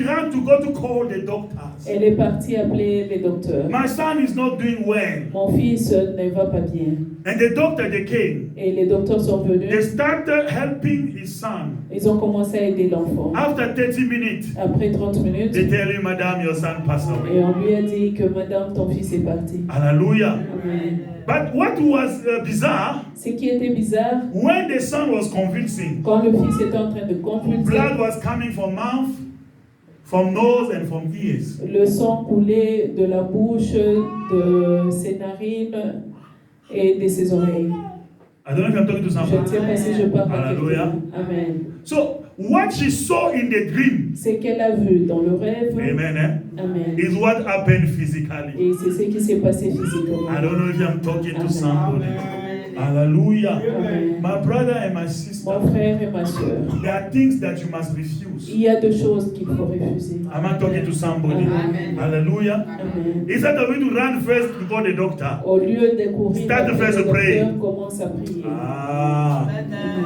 ran to go to call the doctors. Elle est partie appeler les docteurs. My son is not doing well. Mon fils ne va pas bien. And the doctor, they came. Et les docteurs sont They venus. started helping his son. Ils ont commencé à aider l'enfant. After 30 minutes, Après 30 minutes, they tell you, Madam, your son passed et away. on lui a dit que Madame, ton fils est parti. Hallelujah. Amen. But what was bizarre, Ce qui était bizarre, when the son was convulsing, quand le fils était en train de convulser, blood was coming from mouth, from nose, and from ears. le sang coulait de la bouche, de ses narines et de ses oreilles. I don't know if I'm talking to Je ne someone. sais pas si je parle à Hallelujah. quelqu'un. Amen. So, what she saw in the dream, Ce qu'elle a vu dans le rêve, amen, eh, amen. is what happened physically. Et c'est ce qui s'est passé physiquement. I don't know if I'm talking to somebody. Hallelujah. Amen. My brother and my sister, Mon frère et ma soeur, there are things that you must refuse. il y a 2 choses qu'il faut refuser. Am I talking to somebody? Amen. Hallelujah. Amen. Instead of you to run first before the doctor. Au lieu de courir Start après first le to pray. docteur, commence à prier. Ah.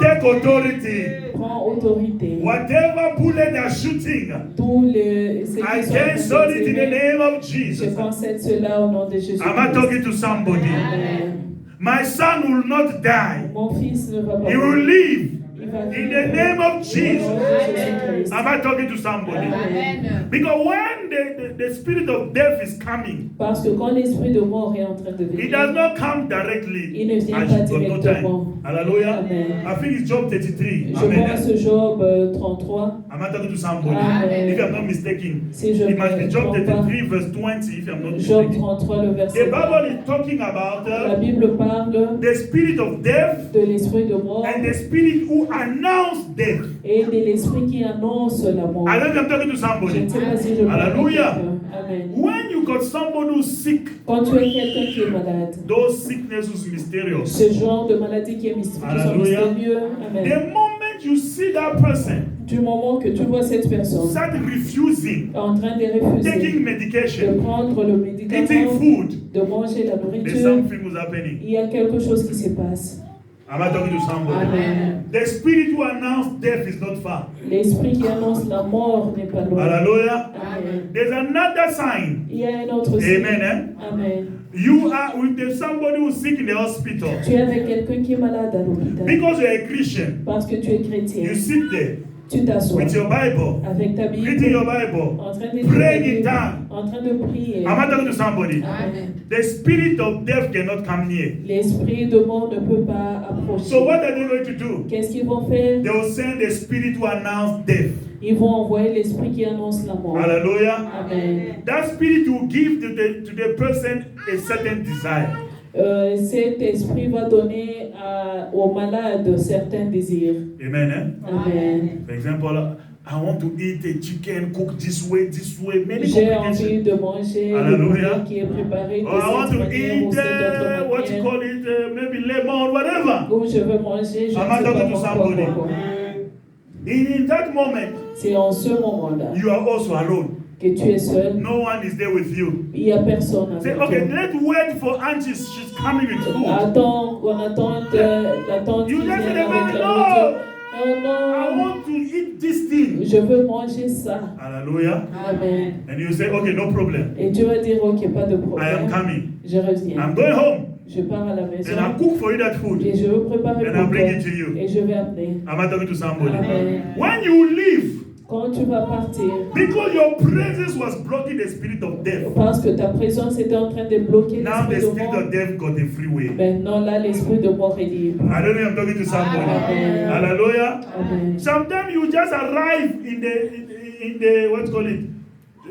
Take authority. Prends autorité. Whatever bullet they are shooting, Tous les ceux I qui sont en train cancel de it in the tirer, name of je Jesus. concède cela au nom de Jésus. Am I talking to somebody? Amen. My son will not die. Mon fils ne va pas He will mourir. live. Il va In vivre. the name of Au nom Jesus. de Jésus-Christ. Am I talking to somebody? Amen. Because when the spirit of death is coming, Parce que quand l'esprit de mort est en train de it venir, does not come directly. il ne vient I pas should got no directement. time. Hallelujah. Amen. I think it's Job 33. Je Amen. pense Job 33. Am I talking to somebody? Amen. If I'm not mistaken, Si je it must be ne Job trompe pas, 33 verse 20 if I'm not Job mistaken. 33, le The verset 20. Bible is talking about La Bible parle the spirit of death de l'esprit de mort and the spirit who announced death. et de l'esprit qui annonce la mort. I don't know if I'm talking to Je somebody. ne sais pas si je parle à Hallelujah. quelqu'un. Amen. When you got somebody who's sick, Quand tu es quelqu'un qui est malade, those sickness is mysterious. ce genre de maladie qui est qui sont Hallelujah. mystérieux, Amen. The moment you see that person Du moment que tu vois cette personne start refusing en train de refuser taking de medication, prendre le eating médicament, food, de manger la there's nourriture, something was happening. il y a quelque chose qui se passe. Am I talking to somebody? Amen. The spirit who announced death is not far. L'esprit qui annonce la mort n'est pas loin. Hallelujah. Amen. There's another sign. Il y a un autre signe. Amen. Eh? Amen. You are with somebody who's sick in the hospital. Tu es avec quelqu'un qui est malade à l'hôpital. Because you're a Christian, Parce que tu es chrétien. you sit there Tu t'assois with your Bible, avec ta reading your Bible, Bible, en train de praying in lire, tongues. en train de prier. Am I talking to somebody? Amen. The spirit of death cannot come near. L'esprit de mort ne peut pas approcher. So what are they going to do? Qu'est-ce qu'ils vont faire? They will send the spirit to announce death. Ils vont envoyer l'esprit qui annonce la mort. Hallelujah. Amen. That spirit will give to the person a certain desire. Cet esprit va donner aux malades certains désirs. Amen. Eh? Amen. For example, I want to eat a chicken cooked this way. Many J'ai envie complications. de manger le Hallelujah. poulet qui est préparé de Or I want cette to manière ou eat cette autre what you manière. call it, maybe lemon, whatever. Ou je veux manger, je ne Am I sais pas talking to somebody? pourquoi. In that moment, C'est en ce moment-là you are also alone. que tu es seul. No one is there with you. Il n'y a personne Say, avec okay, toi. let's wait for Auntie. She's coming with food. Attends, on attend la tante You qui just vient say, avec la no, nourriture. I Non, want to eat this thing. je veux manger ça. Hallelujah. Amen. And you say, okay, no problem. Et tu vas dire, ok, pas de I am problème. coming. Je reviens. I'm going home. Je pars à la maison. And I cook for you that food. Et je veux préparer And pour I bring toi. it to you. Et je vais amener. Am I talking to somebody? Amen. When you leave, Quand tu vas partir, because your presence was blocking the spirit of death, parce que ta présence était en train de bloquer now the l'esprit de spirit mort, of death got a free way. maintenant là, l'esprit de mort est libre. I don't know if I'm talking to somebody. Amen. Hallelujah. Amen. Sometimes you just arrive in the what's called it,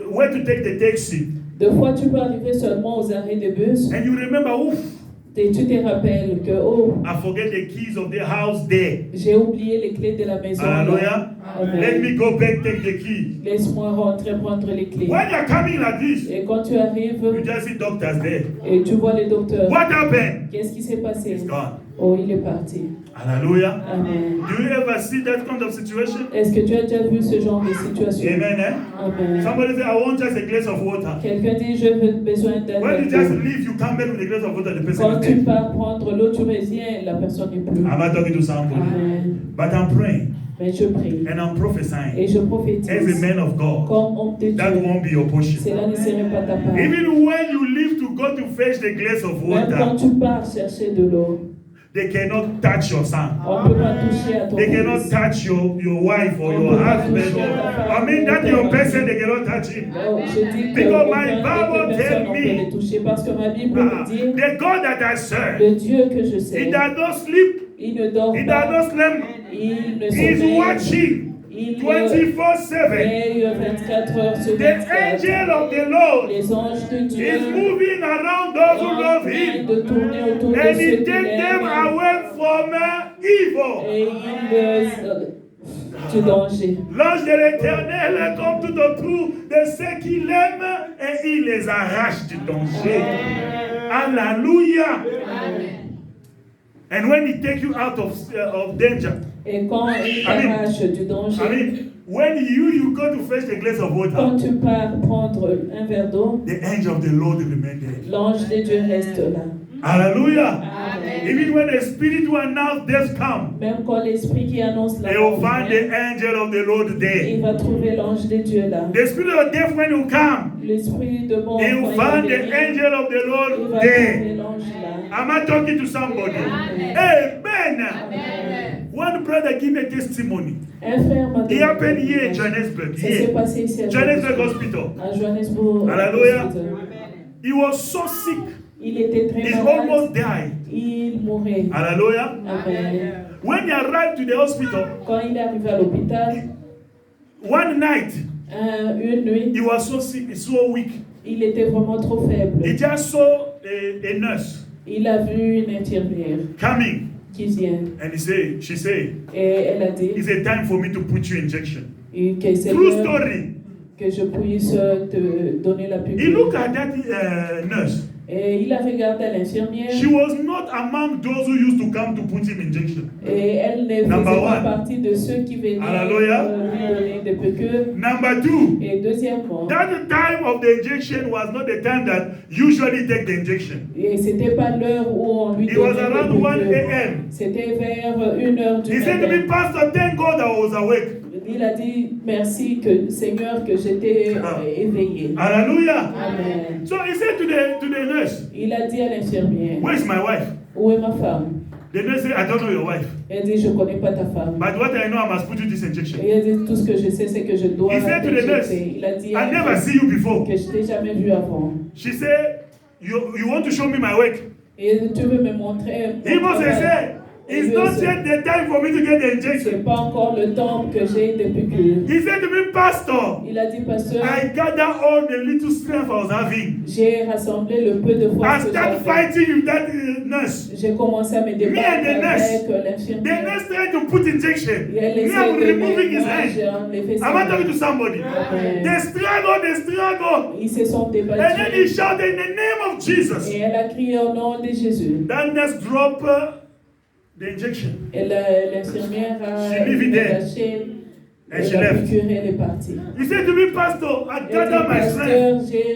where to take the taxi, Des fois, tu peux arriver seulement aux arrêts de bus and you remember, oof, et tu te rappelles que, oh, I forget the keys of the house there. j'ai oublié les clés de la maison. Hallelujah. Amen. Let me go back, take the key. Laisse-moi rentrer prendre les clés. When you're coming like this, Et quand tu arrives you just see doctors there. et tu vois les docteurs, What happened? qu'est-ce qui s'est passé? It's gone. Oh, il est parti. Hallelujah. Amen. Do you ever see that kind of situation? Est-ce que tu as déjà vu ce genre de situation? Amen. Eh? Amen. Somebody say, I want just a glass of water. Quelqu'un dit, je veux besoin d'un When you verre just d'eau. leave, you come back with a glass of water, the person Quand is tu dead. pars prendre l'eau, tu reviens, la personne n'est plus. Am I talking to somebody? Amen. But I'm praying Mais je prie and I'm prophesying et je as a prophétise man of God. comme homme de That Dieu. won't be your portion. Cela ne serait pas ta part. Even when you leave to go to fetch the glass of Même quand water, tu pars chercher de l'eau, they cannot touch your son. on ne peut pas toucher à ton They cannot fils. touch your wife or your husband. I mean, that your person, they cannot touch him. Oh, je dis que Because aucun my des Bible personnes tell ne peut me, les toucher parce que ma Bible Ah, me dit the God that I serve, le Dieu que je He sais, does not sleep, il ne dort He does pas, not sleep, il ne He's sommeille, watching il 24/7. veille 24 heures sur The 24. angel of the Lord Les anges de Dieu is moving around those who sont en love train Him, de tourner autour de and ceux He qui takes them l'aiment away from evil. et il du danger. L'ange de l'Éternel comme tout autour de ceux qui l'aiment et il les arrache du danger. Alléluia. And when he takes you out of danger, Et quand il t'arrache du danger, I mean, when you go to fetch a glass of quand water, tu pars prendre un verre d'eau, the angel of the Lord remains there. l'ange de Dieu reste là. Hallelujah. Amen. Even when the spirit who announce death come, Même quand l'esprit qui annonce la they mort will find vient, the angel of the Lord there. il va trouver l'ange de Dieu là. The spirit of death when you come, L'esprit de mort, he quand will il va find the venir, angel of the il Lord va there. trouver l'ange là. Am I talking to somebody? Amen. Amen. One brother gave me a testimony. Un frère m'a It donné happened here in témoignage. Johannesburg. Ça s'est Here. passé ici à Johannesburg Hospital. À Johannesburg. Hallelujah. Hospital. He was so sick. Il était très He malade. almost died. Il mourait. Hallelujah. Amen. When he arrived to the hospital, Quand il est arrivé à l'hôpital, one night, une nuit, he was so sick, so weak. il était vraiment trop faible. He just saw a nurse Il a vu une infirmière coming, qui vient and she said, et elle a dit it's a time for me to put you injection. que c'est True l'heure story. que je puisse te donner la He piqûre. looked at that nurse. Et il a regardé l'infirmière She was not among those who used to come to put him injection. et elle ne faisait Number pas one. partie de ceux qui venaient Hallelujah. lui donner des piqûres. Number two, Et deuxièmement, that time of the injection was not the time that usually take the injection. et c'était pas l'heure où on lui It was donnait around des 1 piqûres. a.m. C'était vers 1h du He said to me, matin. Pastor, thank God I was awake. Il a dit merci que Seigneur que j'étais éveillé. Hallelujah. Amen. So he said to the nurse, Il a dit à l'infirmière, where is my wife? où est ma femme? The nurse said, I don't know your wife. Elle dit, je connais pas ta femme. But what I know, I must put you this injection. Et elle dit, tout ce que je sais, c'est que je dois He said to the nurse, t'injecter. Il a dit I never see you before. que je t'ai jamais vu avant. She said, you want to show me my work? Et tu veux me montrer mon He must have travail. said, it's not yet the time for me to get the injection. C'est pas encore le temps que j'ai des piqûres. He said to me, Pastor, Il a dit, pasteur, I gather all the little strength I was having. j'ai rassemblé le peu de I force que start j'avais. fighting with that nurse. J'ai commencé à me débattre and the nurse. avec The l'infirmière. nurse tried to put injection. Et elle Me, essaie I'm de removing his moi, j'ai hand. enlevé sa Am I main. talking to somebody? Amen. They struggle. Ils se sont And then he débattus. shouted in the name of Jesus. Et elle a crié au nom de Jésus. That nurse dropped the injection. Et l'infirmière a She leave it there. lâché And she la left. piqûre et elle est partie. He said to me, Pastor, I Elle dit, gather my strength. pasteur, j'ai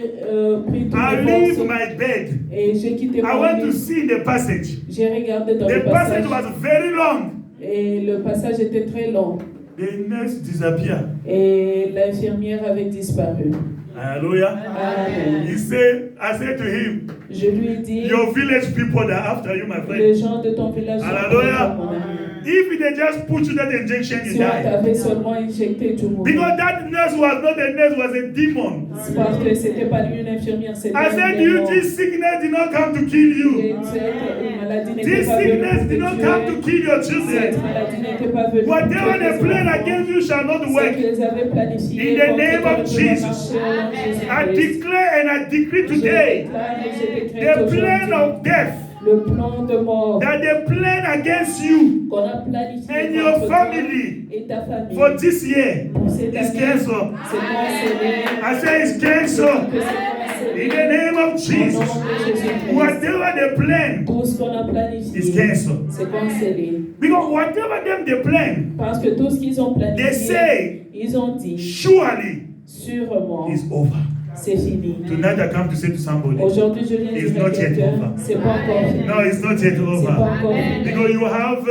pris toutes I mes leave forces my bed. et j'ai quitté I mon went to lit. see the passage. J'ai regardé dans le The passage passage was very long. et le passage était très long. The nurse disappeared. Et l'infirmière avait disparu. Hallelujah. Amen. He said, I said to him, Je lui ai dit, your village people are after you, my friend. les gens de ton village sont Hallelujah. prêts pour mon ami. If they just put you that injection, you Si on die. t'avait seulement injecté, tu mourrais. Because that nurse was not a nurse, was a demon. C'est parce que c'était pas lui une infirmière, c'était I un said to you, démon. this sickness did not come to kill Et you. cette maladie n'était This pas venue sickness pour did not te come to tuer. kill your Cette children. maladie n'était pas venue pour Whatever tuer they tes plan enfants. against you shall not Ce work. qu'ils avaient planifié In the contre name toi of ne peut Jesus, pas marcher au nom de I Jésus-Christ. declare and I decree Je today déclare et je décrète the plan aujourd'hui of death le plan de mort that they plan against you qu'on a planifié and your contre toi family et ta famille for this year pour cette is année. cancelled. C'est cancellé. I say it's cancelled. Que c'est cancellé. In the name of Au nom Jesus. de Jésus-Christ. Whatever they plan Tout ce qu'on a is planifié, cancelled. c'est cancellé. Because whatever them they plan, Parce que tout ce qu'ils ont they planifié, say ils ont dit, surely sûrement, is over. c'est fini. Tonight I come to say to somebody, Aujourd'hui, je viens de It's dire à not yet quelqu'un, over. c'est pas encore fini. no, it's not yet C'est pas over. encore fini. Because you have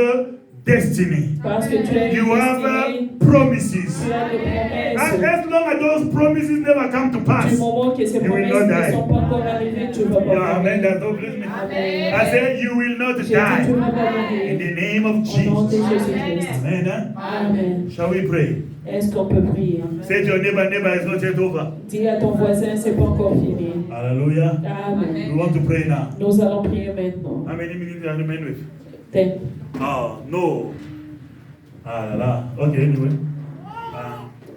destiny. Parce que tu as une You have destinée, promises. tu as des And promesses. as long as those promises never come to Du pass, moment que ces You will promesses not ne die. sont pas encore arrivées, tu vas pas yeah, amen, mourir. that's not please me. Amen. I said you will not J'ai dit, tu die. vas pas In mourir. the name of Au nom de Jesus. Jésus-Christ. Amen. Huh? Amen. Shall we pray? Est-ce qu'on peut prier? Say to your neighbor, neighbor, it's not yet over. Dis à ton voisin, c'est pas encore fini. Hallelujah. Amen. We want to pray now. Nous allons prier maintenant. How many minutes are remain with? 10. Oh, no. Ah, là. Okay, anyway.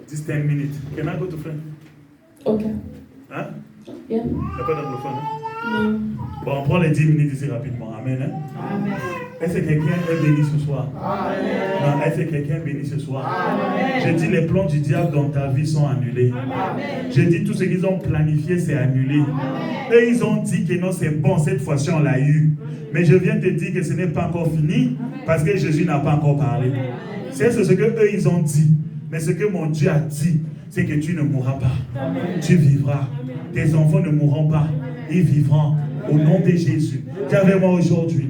This 10 minutes. Can I go to friend? Ok. Hein? Yeah. Il n'y a pas d'anglophone. Hein? Non. Bon, on prend les 10 minutes ici rapidement. Amen. Hein? Amen. Est-ce que quelqu'un est béni ce soir? Non, est-ce que quelqu'un est béni ce soir? J'ai dit les plans du diable dans ta vie sont annulés. J'ai dit tout ce qu'ils ont planifié, c'est annulé. Eux, ils ont dit que non, c'est bon, cette fois-ci on l'a eu. Mais je viens te dire que ce n'est pas encore fini parce que Jésus n'a pas encore parlé. C'est ce que eux, ils ont dit. Mais ce que mon Dieu a dit, c'est que tu ne mourras pas. Tu vivras. Tes enfants ne mourront pas. Ils vivront au nom de Jésus. Dis avec moi aujourd'hui.